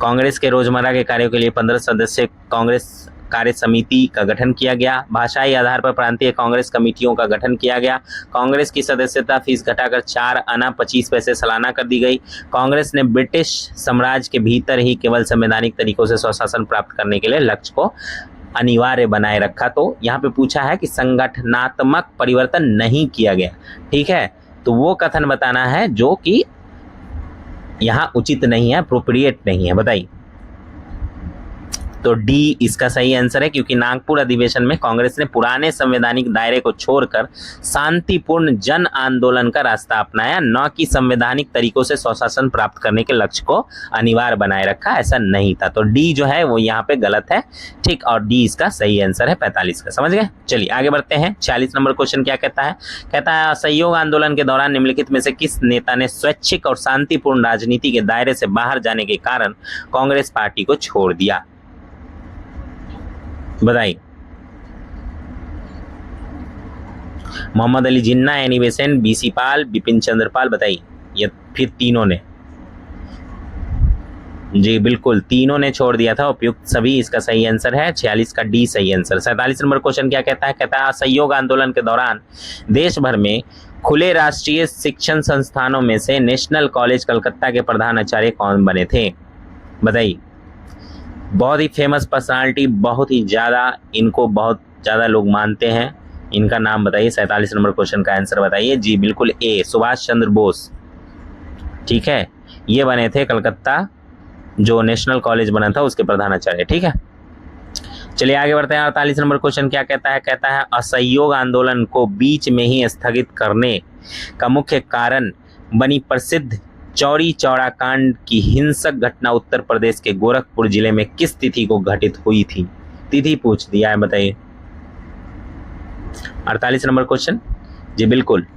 कांग्रेस के रोजमर्रा के कार्यों के लिए 15 सदस्य कांग्रेस कार्य समिति का गठन किया गया। भाषाई आधार पर प्रांतीय कांग्रेस कमेटियों का गठन किया गया। कांग्रेस की सदस्यता फीस घटाकर 4 आना 25 पैसे सालाना कर दी गई। कांग्रेस ने ब्रिटिश साम्राज्य के भीतर ही केवल संवैधानिक तरीकों से स्वशासन प्राप्त करने के लिए लक्ष्य को अनिवार्य बनाए रखा। तो यहाँ पे पूछा है कि संगठनात्मक परिवर्तन नहीं किया गया। ठीक है, तो वो कथन बताना है जो कि यहाँ उचित नहीं है, अप्रोप्रिएट नहीं है। बताइए। तो डी इसका सही आंसर है, क्योंकि नागपुर अधिवेशन में कांग्रेस ने पुराने संवैधानिक दायरे को छोड़कर शांतिपूर्ण जन आंदोलन का रास्ता अपनाया, न कि संवैधानिक तरीकों से स्वशासन प्राप्त करने के लक्ष्य को अनिवार्य बनाए रखा। ऐसा नहीं था। तो डी जो है वो यहाँ पे गलत है। ठीक, और डी इसका सही आंसर है 45 का। समझ गए? चलिए आगे बढ़ते हैं। 46 नंबर क्वेश्चन क्या कहता है? कहता है असहयोग आंदोलन के दौरान निम्नलिखित में से किस नेता ने स्वैच्छिक और शांतिपूर्ण राजनीति के दायरे से बाहर जाने के कारण कांग्रेस पार्टी को छोड़ दिया? बताइए। Mohammad Ali Jinnah, Annie Besant, BC पाल, बिपिन चंद्र पाल, बताइए। ये फिर तीनों ने, जी बिल्कुल तीनों ने छोड़ दिया था उपयुक्त सभी, इसका सही आंसर है 46 का डी सही आंसर। 47 नंबर क्वेश्चन क्या कहता है? कहता है असहयोग आंदोलन के दौरान देश भर में खुले राष्ट्रीय शिक्षण संस्थानों में से नेशनल कॉलेज कलकत्ता के प्रधान आचार्य कौन बने थे? बताइए। बहुत ही फेमस पर्सनालिटी, बहुत ही ज़्यादा, इनको बहुत ज़्यादा लोग मानते हैं, इनका नाम बताइए। 47 नंबर क्वेश्चन का आंसर बताइए। जी बिल्कुल ए, सुभाष चंद्र बोस। ठीक है, ये बने थे कलकत्ता जो नेशनल कॉलेज बना था उसके प्रधानाचार्य। ठीक है, चलिए आगे बढ़ते हैं। 48 नंबर क्वेश्चन क्या कहता है? कहता है असहयोग आंदोलन को बीच में ही स्थगित करने का मुख्य कारण बनी प्रसिद्ध चौरी चौरा कांड की हिंसक घटना उत्तर प्रदेश के गोरखपुर जिले में किस तिथि को घटित हुई थी? तिथि पूछ दिया है, बताइए। 48 नंबर क्वेश्चन, जी बिल्कुल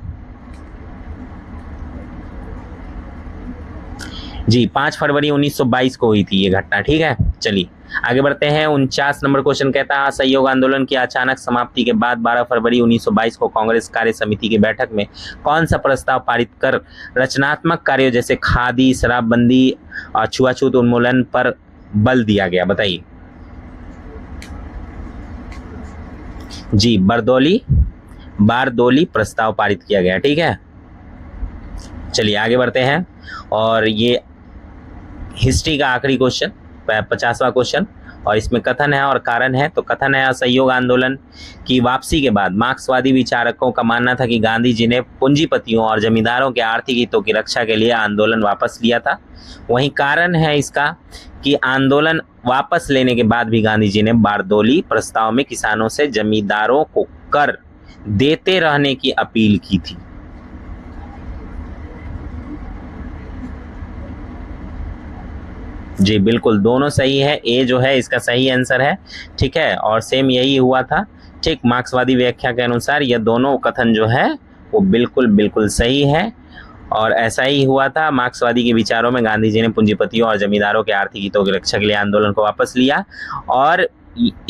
जी 5 फरवरी 1922 को हुई थी ये घटना। ठीक है, चलिए आगे बढ़ते हैं। 49 नंबर क्वेश्चन कहता है असहयोग आंदोलन की अचानक समाप्ति के बाद 12 फरवरी 1922 को कांग्रेस कार्य समिति की बैठक में कौन सा प्रस्ताव पारित कर रचनात्मक कार्यों जैसे खादी, शराबबंदी और छुआछूत उन्मूलन पर बल दिया गया? बताइए। जी बारदोली प्रस्ताव पारित किया गया। ठीक है, चलिए आगे बढ़ते हैं। और ये हिस्ट्री का आखिरी क्वेश्चन, 50वां क्वेश्चन, और इसमें कथन है और कारण है। तो कथन है असहयोग आंदोलन की वापसी के बाद मार्क्सवादी विचारकों का मानना था कि गांधी जी ने पूंजीपतियों और जमींदारों के आर्थिक हितों की रक्षा के लिए आंदोलन वापस लिया था। वहीं कारण है इसका कि आंदोलन वापस लेने के बाद भी गांधी जी ने बारदोली प्रस्ताव में किसानों से जमींदारों को कर देते रहने की अपील की थी। जी बिल्कुल दोनों सही है, ए जो है इसका सही आंसर है। ठीक है, और सेम यही हुआ था। ठीक, मार्क्सवादी व्याख्या के अनुसार ये दोनों कथन जो है वो बिल्कुल सही है, और ऐसा ही हुआ था। मार्क्सवादी के विचारों में गांधी जी ने पूंजीपतियों और जमींदारों के आर्थिक हितों की रक्षा के लिए आंदोलन को वापस लिया, और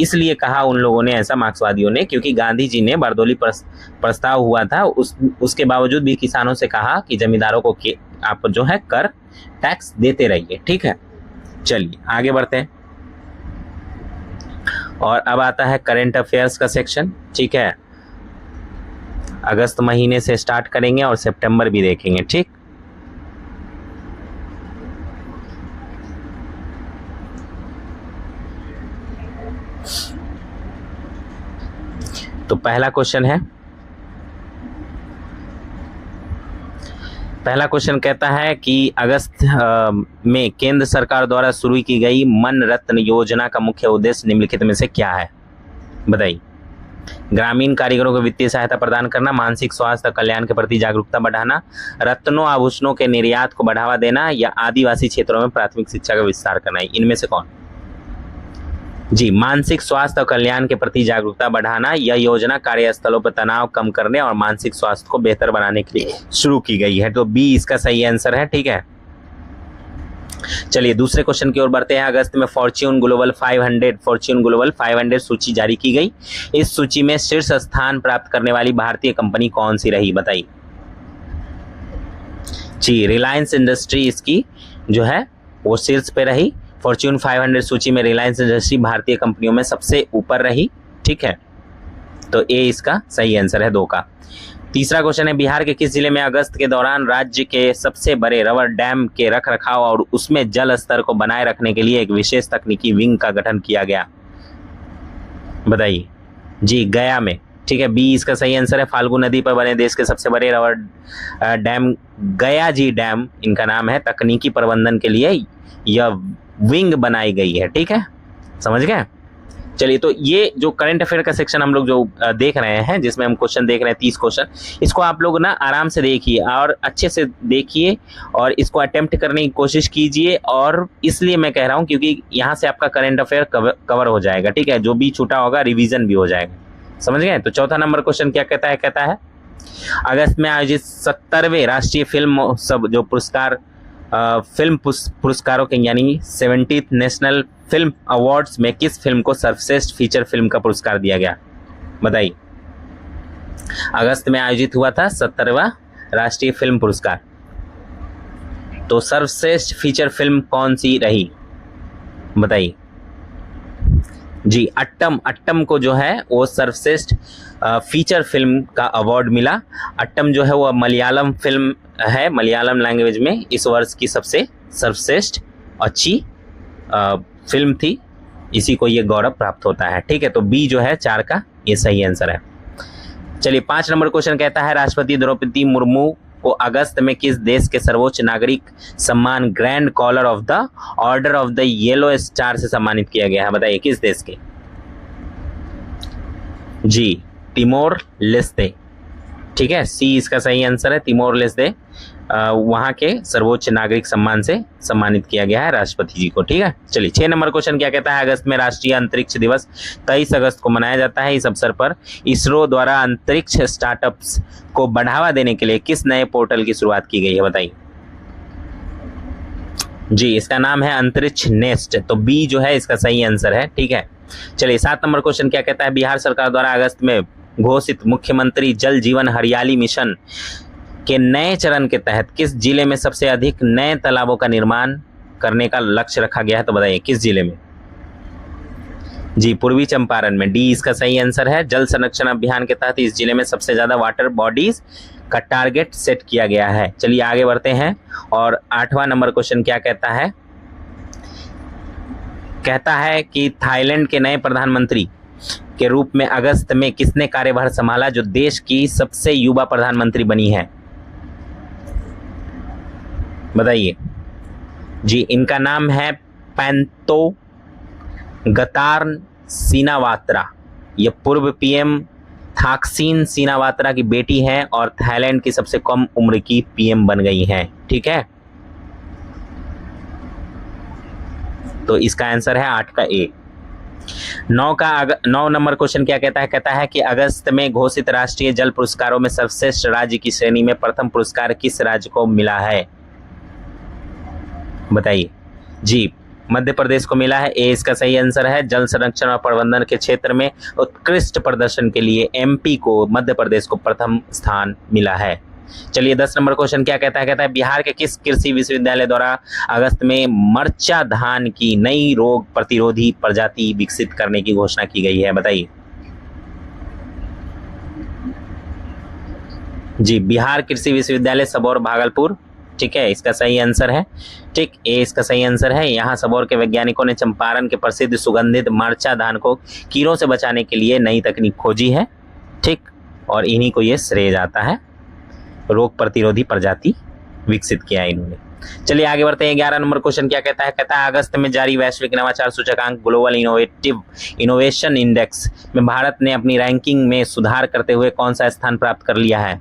इसलिए कहा उन लोगों ने ऐसा, मार्क्सवादियों ने, क्योंकि गांधी जी ने बारदोली प्रस्ताव हुआ था, उसके बावजूद भी किसानों से कहा कि जमींदारों को आप जो है कर टैक्स देते रहिए। ठीक है, चलिए आगे बढ़ते हैं। और अब आता है करंट अफेयर्स का सेक्शन। ठीक है, अगस्त महीने से स्टार्ट करेंगे और सितंबर भी देखेंगे। ठीक, तो पहला क्वेश्चन कहता है कि अगस्त में केंद्र सरकार द्वारा शुरू की गई मन रत्न योजना का मुख्य उद्देश्य निम्नलिखित में से क्या है? बताइए। ग्रामीण कारीगरों को वित्तीय सहायता प्रदान करना, मानसिक स्वास्थ्य कल्याण के प्रति जागरूकता बढ़ाना, रत्नों आभूषणों के निर्यात को बढ़ावा देना, या आदिवासी क्षेत्रों में प्राथमिक शिक्षा का विस्तार करना। इनमें से कौन? जी, मानसिक स्वास्थ्य और कल्याण के प्रति जागरूकता बढ़ाना। यह योजना कार्यस्थलों पर तनाव कम करने और मानसिक स्वास्थ्य को बेहतर बनाने के लिए शुरू की गई है। तो बी इसका सही आंसर है। ठीक है, चलिए दूसरे क्वेश्चन की ओर बढ़ते हैं। अगस्त में फॉर्च्यून ग्लोबल 500 सूची जारी की गई। इस सूची में शीर्ष स्थान प्राप्त करने वाली भारतीय कंपनी कौन सी रही? बताइए। जी, रिलायंस इंडस्ट्री इसकी जो है वो शीर्ष पे रही। फॉर्च्यून 500 सूची में रिलायंस इंडस्ट्री भारतीय कंपनियों में सबसे ऊपर रही। ठीक है, तो ए इसका सही आंसर है 2 का। तीसरा क्वेश्चन है बिहार के किस जिले में अगस्त के दौरान राज्य के सबसे बड़े रबर डैम के रखरखाव और उसमें जल स्तर को बनाए रखने के लिए एक विशेष तकनीकी विंग का गठन किया गया? बताइए। जी, गया में। ठीक है, बी इसका सही आंसर है। फाल्गु नदी पर बने देश के सबसे बड़े रबर डैम गया जी डैम इनका नाम है। तकनीकी प्रबंधन के लिए यह विंग बनाई गई है। ठीक है, समझ गए। चलिए, तो ये जो करंट अफेयर का सेक्शन हम लोग जो देख रहे हैं, जिसमें हम क्वेश्चन देख रहे हैं 30 क्वेश्चन, इसको आप लोग ना आराम से देखिए और अच्छे से देखिए और इसको अटेम्प्ट करने की कोशिश कीजिए। और इसलिए मैं कह रहा हूँ क्योंकि यहाँ से आपका करंट अफेयर कवर हो जाएगा। ठीक है, जो भी छूटा होगा रिवीजन भी हो जाएगा। समझ गए। तो चौथा नंबर क्वेश्चन क्या कहता है? कहता है अगस्त में आयोजित 70वें राष्ट्रीय फिल्म महोत्सव जो पुरस्कारों के यानी 70th नेशनल फिल्म अवार्ड्स में किस फिल्म को सर्वश्रेष्ठ फीचर फिल्म का पुरस्कार दिया गया? बताइए। अगस्त में आयोजित हुआ था 70वां राष्ट्रीय फिल्म पुरस्कार, तो सर्वश्रेष्ठ फीचर फिल्म कौन सी रही? बताइए जी। अट्टम को जो है वो सर्वश्रेष्ठ फीचर फिल्म का अवार्ड मिला। अट्टम जो है वो मलयालम फिल्म है, मलयालम लैंग्वेज में इस वर्ष की सबसे सर्वश्रेष्ठ अच्छी फिल्म थी, इसी को ये गौरव प्राप्त होता है। ठीक है, तो बी जो है 4 का ये सही आंसर है। चलिए 5 नंबर क्वेश्चन कहता है राष्ट्रपति द्रौपदी मुर्मू को अगस्त में किस देश के सर्वोच्च नागरिक सम्मान grand collar of the order of the yellow star से सम्मानित किया गया है? बताइए किस देश के? जी, तिमोर लेस्ते। ठीक है, सी इसका सही आंसर है, तिमोर लेस्ते। वहां के सर्वोच्च नागरिक सम्मान से सम्मानित किया गया है राष्ट्रपति जी को। ठीक है, चलिए 6 नंबर क्वेश्चन क्या कहता है अगस्त में राष्ट्रीय अंतरिक्ष दिवस 23 अगस्त को मनाया जाता है। इस अवसर पर इसरो द्वारा अंतरिक्ष स्टार्टअप्स को बढ़ावा देने के लिए किस नए पोर्टल की शुरुआत की गई है? बताइए जी। इसका नाम है अंतरिक्ष नेस्ट, तो बी जो है इसका सही आंसर है। ठीक है, चलिए 7 नंबर क्वेश्चन क्या कहता है बिहार सरकार द्वारा अगस्त में घोषित मुख्यमंत्री जल जीवन हरियाली मिशन के नए चरण के तहत किस जिले में सबसे अधिक नए तालाबों का निर्माण करने का लक्ष्य रखा गया है? तो बताइए किस जिले में? जी, पूर्वी चंपारण में। डी इसका सही आंसर है। जल संरक्षण अभियान के तहत इस जिले में सबसे ज्यादा वाटर बॉडीज का टारगेट सेट किया गया है। चलिए आगे बढ़ते हैं और 8वां नंबर क्वेश्चन क्या कहता है? कहता है कि थाईलैंड के नए प्रधानमंत्री के रूप में अगस्त में किसने कार्यभार संभाला जो देश की सबसे युवा प्रधानमंत्री बनी है? बताइए जी। इनका नाम है पैंतो गतार्न सिनावात्रा। ये पूर्व पीएम थाकसीन सिनावात्रा की बेटी हैं और थाईलैंड की सबसे कम उम्र की पीएम बन गई हैं। ठीक है, तो इसका आंसर है 8 का ए। 9 नंबर क्वेश्चन क्या कहता है? कहता है कि अगस्त में घोषित राष्ट्रीय जल पुरस्कारों में सर्वश्रेष्ठ राज्य की श्रेणी में प्रथम पुरस्कार किस राज्य को मिला है? बताइए जी। मध्य प्रदेश को मिला है, ए इसका सही आंसर है। जल संरक्षण और प्रबंधन के क्षेत्र में उत्कृष्ट प्रदर्शन के लिए एमपी को, मध्य प्रदेश को प्रथम स्थान मिला है। चलिए 10 नंबर क्वेश्चन क्या कहता है? कहता है बिहार के किस कृषि विश्वविद्यालय द्वारा अगस्त में मरचा धान की नई रोग प्रतिरोधी प्रजाति विकसित करने की घोषणा की गई है? बताइए जी। बिहार कृषि विश्वविद्यालय सबौर भागलपुर। ठीक है, इसका सही आंसर है। ठीक, ए इसका सही आंसर है। यहाँ सबौर के वैज्ञानिकों ने चंपारण के प्रसिद्ध सुगंधित मरचा धान को कीड़ों से बचाने के लिए नई तकनीक खोजी है। ठीक, और इन्हीं को ये श्रेय जाता है, रोग प्रतिरोधी प्रजाति विकसित किया है इन्होंने। चलिए आगे बढ़ते हैं। 11 नंबर क्वेश्चन क्या कहता है? कहता है अगस्त में जारी वैश्विक नवाचार सूचकांक ग्लोबल इनोवेशन इंडेक्स में भारत ने अपनी रैंकिंग में सुधार करते हुए कौन सा स्थान प्राप्त कर लिया है?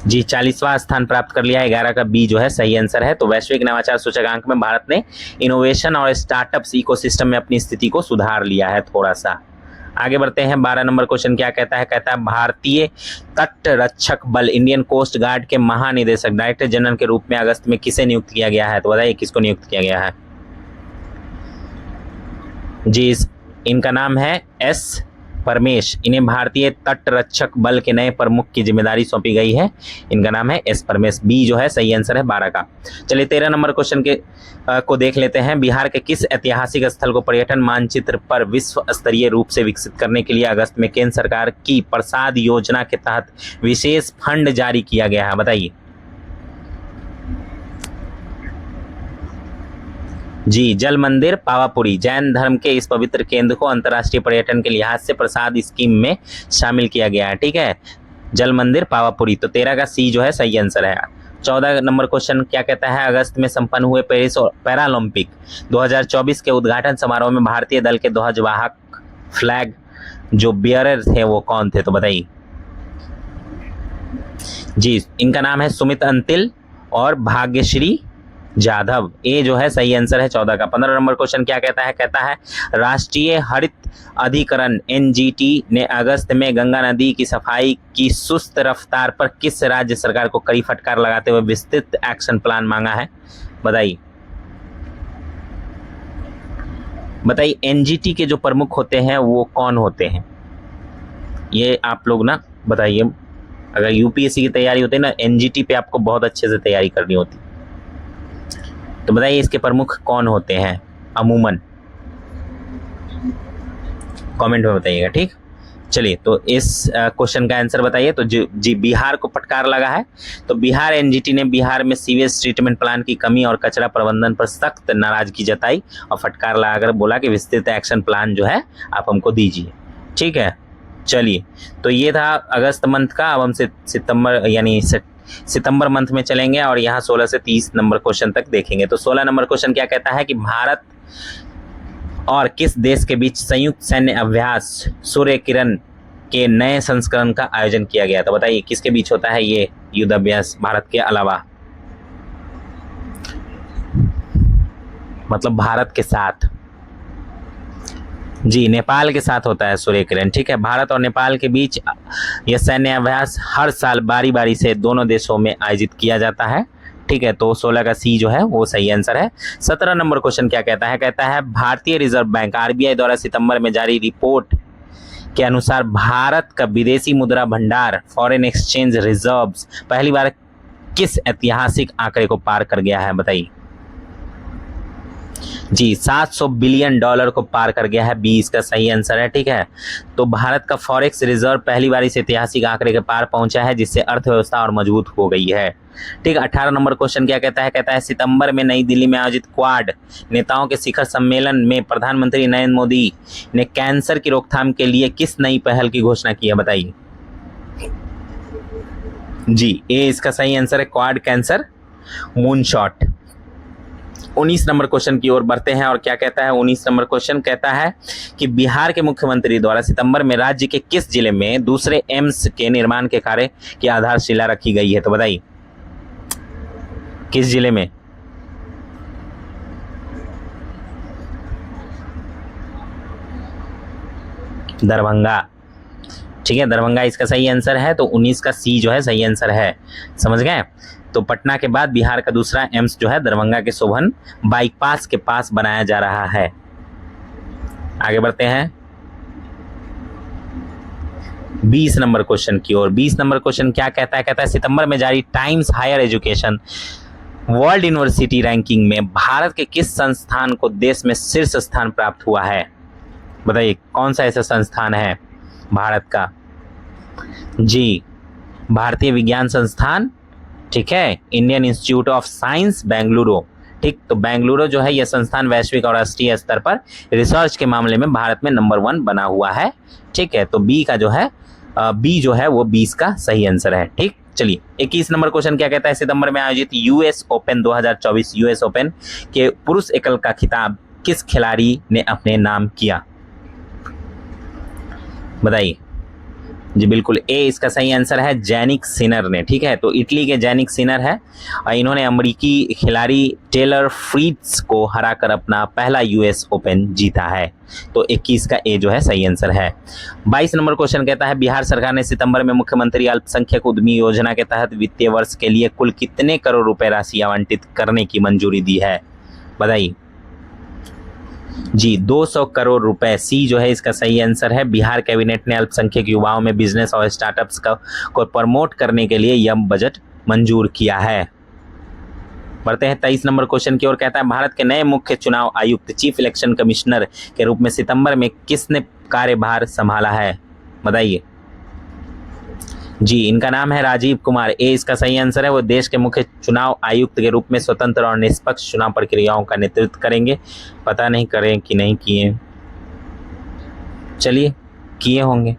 जी, 40वां स्थान प्राप्त कर लिया है। 11 का बी जो है सही आंसर है। तो वैश्विक नवाचार सूचकांक में भारत ने इनोवेशन और स्टार्टअप्स इकोसिस्टम में अपनी स्थिति को सुधार लिया है थोड़ा सा। आगे बढ़ते हैं। 12 नंबर क्वेश्चन क्या कहता है? कहता है भारतीय तट रक्षक बल इंडियन कोस्ट गार्ड के महानिदेशक डायरेक्टर जनरल के रूप में अगस्त में किसे नियुक्त किया गया है? तो बताइए किसको नियुक्त किया गया है? जी, इनका नाम है एस परमेश। इन्हें भारतीय तट रक्षक बल के नए प्रमुख की जिम्मेदारी सौंपी गई है। इनका नाम है एस परमेश। बी जो है सही आंसर है 12 का। चलिए 13 नंबर क्वेश्चन को देख लेते हैं। बिहार के किस ऐतिहासिक स्थल को पर्यटन मानचित्र पर विश्व स्तरीय रूप से विकसित करने के लिए अगस्त में केंद्र सरकार की प्रसाद योजना के तहत विशेष फंड जारी किया गया है? बताइए जी। जल मंदिर पावापुरी। जैन धर्म के इस पवित्र केंद्र को अंतर्राष्ट्रीय पर्यटन के लिहाज से प्रसाद स्कीम में शामिल किया गया है। ठीक है, जल मंदिर पावापुरी। तो 13 का सी जो है सही आंसर है। 14 नंबर क्वेश्चन क्या कहता है? अगस्त में संपन्न हुए पेरिस पैरालंपिक 2024 के उद्घाटन समारोह में भारतीय दल के ध्वजवाहक फ्लैग जो बियरर थे वो कौन थे? तो बताइए जी। इनका नाम है सुमित अंतिल और भाग्यश्री जाधव। ए जो है सही आंसर है 14 का। 15 नंबर क्वेश्चन क्या कहता है? कहता है राष्ट्रीय हरित अधिकरण एनजीटी ने अगस्त में गंगा नदी की सफाई की सुस्त रफ्तार पर किस राज्य सरकार को कड़ी फटकार लगाते हुए विस्तृत एक्शन प्लान मांगा है? बताइए बताइए एनजीटी के जो प्रमुख होते हैं वो कौन होते हैं, ये आप लोग ना बताइए। अगर यूपीएससी की तैयारी होती है ना, एनजीटी पे आपको बहुत अच्छे से तैयारी करनी होती, तो बताइए इसके प्रमुख कौन होते हैं अमूमन, कमेंट में बताइएगा, ठीक। चलिए तो इस क्वेश्चन का आंसर बताइए। तो जी बिहार को फटकार लगा है। तो बिहार एनजीटी ने बिहार में सीवेज ट्रीटमेंट प्लान की कमी और कचरा प्रबंधन पर सख्त नाराजगी जताई और फटकार लगाकर बोला कि विस्तृत एक्शन प्लान जो है आप हमको दीजिए, ठीक है। चलिए तो ये था अगस्त मंथ का। अब हम सितंबर यानी सितंबर मंथ में चलेंगे और यहाँ 16 से 30 नंबर क्वेश्चन तक देखेंगे। तो 16 नंबर क्वेश्चन क्या कहता है कि भारत और किस देश के बीच संयुक्त सैन्य अभ्यास सूर्य किरण के नए संस्करण का आयोजन किया गया? तो बताइए किसके बीच होता है ये युद्ध अभ्यास भारत के अलावा, मतलब भारत के साथ? जी नेपाल के साथ होता है सूर्य किरण, ठीक है। भारत और नेपाल के बीच यह सैन्य अभ्यास हर साल बारी बारी से दोनों देशों में आयोजित किया जाता है, ठीक है। तो 16 का सी जो है वो सही आंसर है। 17 नंबर क्वेश्चन क्या कहता है? कहता है भारतीय रिजर्व बैंक आरबीआई द्वारा सितंबर में जारी रिपोर्ट के अनुसार भारत का विदेशी मुद्रा भंडार फॉरेन एक्सचेंज रिजर्व्स पहली बार किस ऐतिहासिक आंकड़े को पार कर गया है? बताइए। जी 700 बिलियन डॉलर को पार कर गया है, 20 का सही आंसर है, ठीक है। तो भारत का फॉरेक्स रिजर्व पहली बार इस ऐतिहासिक आंकड़े के पार पहुंचा है, जिससे अर्थव्यवस्था और मजबूत हो गई है, ठीक। 18 नंबर क्वेश्चन क्या कहता है? कहता है सितंबर में नई दिल्ली में आयोजित क्वाड नेताओं के शिखर सम्मेलन में प्रधानमंत्री नरेंद्र मोदी ने कैंसर की रोकथाम के लिए किस नई पहल की घोषणा की है? बताइए। जी ए इसका सही आंसर है, quad cancer moonshot. 19 number question की ओर बढ़ते हैं और क्या कहता है 19 नंबर क्वेश्चन? कहता है कि बिहार के मुख्यमंत्री द्वारा सितंबर में राज्य के किस जिले में दूसरे एम्स के निर्माण के कार्य की आधारशिला रखी गई है? तो बताइए किस जिले में? दरभंगा, ठीक है, दरभंगा इसका सही आंसर है। तो 19 का सी जो है सही आंसर है, समझ गए। तो पटना के बाद बिहार का दूसरा एम्स जो है दरभंगा के शोभन बाईपास के पास बनाया जा रहा है। आगे बढ़ते हैं 20 नंबर क्वेश्चन की ओर। 20 नंबर क्वेश्चन क्या कहता है? कहता है सितंबर में जारी Times Higher Education World University ranking में भारत के किस संस्थान को देश में शीर्ष स्थान प्राप्त हुआ है? बताइए कौन सा ऐसा संस्थान है भारत का? जी भारतीय विज्ञान संस्थान, ठीक है, Indian institute of science Bengaluru, ठीक। तो बेंगलुरु जो है यह संस्थान वैश्विक और राष्ट्रीय स्तर पर रिसर्च के मामले में भारत में नंबर 1 बना हुआ है, ठीक है। तो बी का जो है बी जो है वो 20 का सही आंसर है, ठीक। चलिए 21 नंबर क्वेश्चन क्या कहता है? सितंबर में आयोजित यूएस ओपन 2024 यूएस ओपन के पुरुष एकल का खिताब किस खिलाड़ी ने अपने नाम किया? बताइए। जी बिल्कुल ए इसका सही आंसर है, जैनिक सिनर ने, ठीक है। तो इटली के जैनिक सिनर है और इन्होंने अमेरिकी खिलाड़ी टेलर फ्रीट्स को हराकर अपना पहला यूएस ओपन जीता है। तो 21 का ए जो है सही आंसर है। 22 नंबर क्वेश्चन कहता है बिहार सरकार ने सितंबर में मुख्यमंत्री अल्पसंख्यक उद्यमी योजना के तहत वित्तीय वर्ष के लिए कुल कितने करोड़ रुपए राशि आवंटित करने की मंजूरी दी है? बताइए। जी 200 करोड़ रुपए, सी जो है इसका सही आंसर है। बिहार कैबिनेट ने अल्पसंख्यक युवाओं में बिजनेस और स्टार्टअप्स को प्रमोट करने के लिए यह बजट मंजूर किया है। बढ़ते हैं 23 नंबर क्वेश्चन की ओर। कहता है भारत के नए मुख्य चुनाव आयुक्त चीफ इलेक्शन कमिश्नर के रूप में सितंबर में किसने कार्यभार संभाला है? बताइए। जी इनका नाम है राजीव कुमार, ए इसका सही आंसर है। वो देश के मुख्य चुनाव आयुक्त के रूप में स्वतंत्र और निष्पक्ष चुनाव प्रक्रियाओं का नेतृत्व करेंगे। पता नहीं करें कि नहीं किए, चलिए किए होंगे।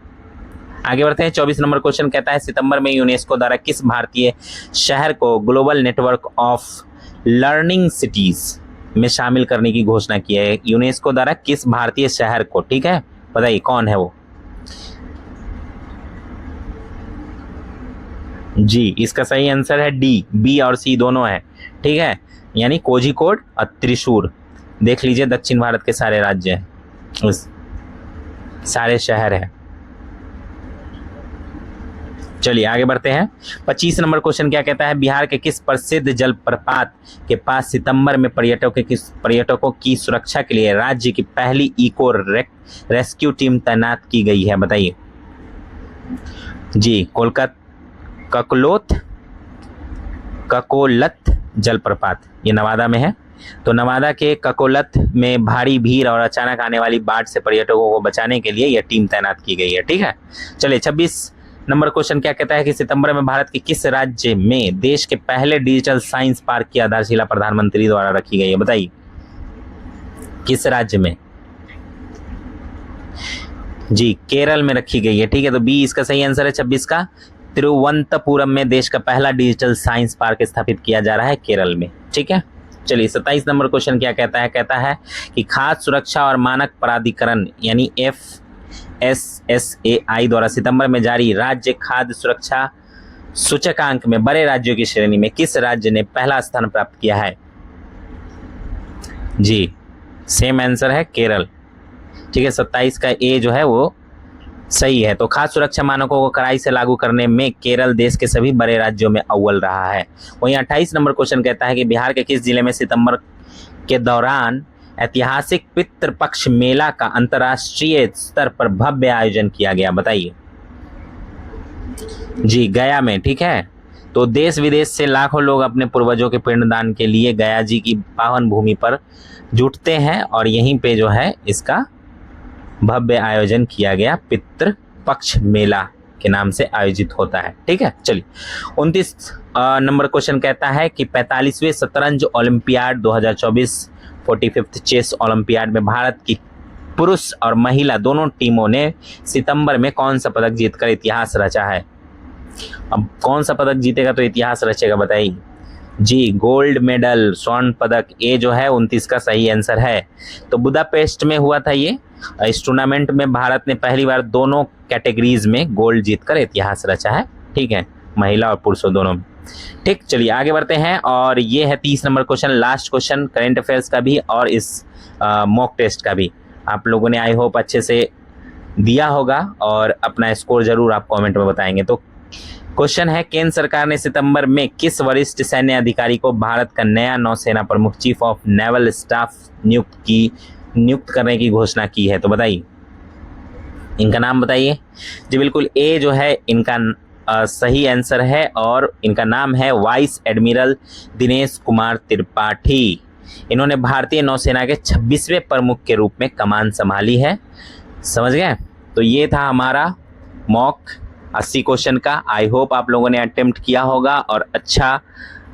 आगे बढ़ते हैं 24 नंबर क्वेश्चन कहता है सितंबर में यूनेस्को द्वारा किस भारतीय शहर को global network of learning cities में शामिल करने की घोषणा की है? यूनेस्को द्वारा किस भारतीय शहर को, ठीक है, बताइए कौन है वो? जी इसका सही आंसर है डी, बी और सी दोनों है, ठीक है, यानी कोझिकोड और त्रिशूर। देख लीजिए दक्षिण भारत के सारे राज्य हैं, सारे शहर हैं। चलिए आगे बढ़ते हैं। 25 नंबर क्वेश्चन क्या कहता है, बिहार के किस प्रसिद्ध जलप्रपात के पास सितंबर में पर्यटकों की सुरक्षा के लिए राज्य की पहली इको रेस्क्यू टीम तैनात की गई है, बताइए जी। ककोलत जलप्रपात, ये नवादा में है। तो नवादा के ककोलत में भारी भीड़ और अचानक आने वाली बाढ़ से पर्यटकों को बचाने के लिए यह टीम तैनात की गई है, ठीक है। चलिए 26 नंबर क्वेश्चन क्या कहता है कि सितंबर में भारत के किस राज्य में देश के पहले डिजिटल साइंस पार्क की आधारशिला प्रधानमंत्री द्वारा रखी गई है, बताइए किस राज्य में जी। केरल में रखी गई है, ठीक है। तो बी इसका सही आंसर है 26 का। तिरुवनंतपुरम में देश का पहला डिजिटल साइंस पार्क स्थापित किया जा रहा है केरल में, ठीक है। चलिए 27 नंबर क्वेश्चन क्या कहता है, कहता है कि खाद्य सुरक्षा और मानक प्राधिकरण यानी FSSAI द्वारा सितंबर में जारी राज्य खाद्य सुरक्षा सूचकांक में बड़े राज्यों की श्रेणी में किस राज्य ने पहला स्थान प्राप्त किया है जी। सेम आंसर है केरल, ठीक है। 27 का ए जो है वो सही है। तो खाद्य सुरक्षा मानकों को कड़ाई से लागू करने में केरल देश के सभी बड़े राज्यों में अव्वल रहा है। वहीं 28 नंबर क्वेश्चन कहता है कि बिहार के किस जिले में सितंबर के दौरान ऐतिहासिक पितृपक्ष मेला का अंतर्राष्ट्रीय स्तर पर भव्य आयोजन किया गया, बताइए जी। गया में, ठीक है। तो देश विदेश से लाखों लोग अपने पूर्वजों के पिंडदान के लिए गया जी की पावन भूमि पर जुटते हैं और यहीं पे जो है इसका भव्य आयोजन किया गया, पितृपक्ष मेला के नाम से आयोजित होता है, ठीक है। चलिए 29 नंबर क्वेश्चन कहता है कि 45वें शतरंज ओलंपियाड 2024 45th चेस ओलंपियाड में भारत की पुरुष और महिला दोनों टीमों ने सितंबर में कौन सा पदक जीतकर इतिहास रचा है। अब कौन सा पदक जीतेगा तो इतिहास रचेगा, बताइए जी। गोल्ड मेडल, स्वर्ण पदक, ये जो है 29 का सही आंसर है। तो बुदापेस्ट में हुआ था ये। इस टूर्नामेंट में भारत ने पहली बार दोनों कैटेगरीज में गोल्ड जीतकर इतिहास रचा है, ठीक है, महिला और पुरुषों दोनों में, ठीक। चलिए आगे बढ़ते हैं और ये है 30 number question, last question current affairs का भी और इस मॉक टेस्ट का भी। आप लोगों ने आई होप अच्छे से दिया होगा और अपना स्कोर जरूर आप कमेंट में बताएंगे। तो क्वेश्चन है, केंद्र सरकार ने सितंबर में किस वरिष्ठ सैन्य अधिकारी को भारत का नया नौसेना प्रमुख चीफ ऑफ नेवल स्टाफ नियुक्त करने की घोषणा की है, तो बताइए इनका नाम बताइए जी। बिल्कुल ए जो है इनका सही आंसर है और इनका नाम है वाइस एडमिरल दिनेश कुमार त्रिपाठी। इन्होंने भारतीय नौसेना के 26वें प्रमुख के रूप में कमान संभाली है, समझ गए। तो ये था हमारा मॉक 80 क्वेश्चन का। आई होप आप लोगों ने अटेम्प्ट किया होगा और अच्छा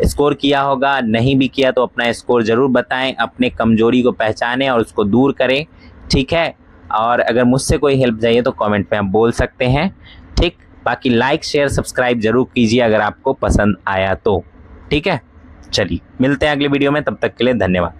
स्कोर किया होगा। नहीं भी किया तो अपना स्कोर जरूर बताएं, अपने कमजोरी को पहचानें और उसको दूर करें, ठीक है। और अगर मुझसे कोई हेल्प चाहिए तो कमेंट में आप बोल सकते हैं, ठीक। बाकी लाइक शेयर सब्सक्राइब जरूर कीजिए अगर आपको पसंद आया तो, ठीक है। चलिए मिलते हैं अगले वीडियो में, तब तक के लिए धन्यवाद।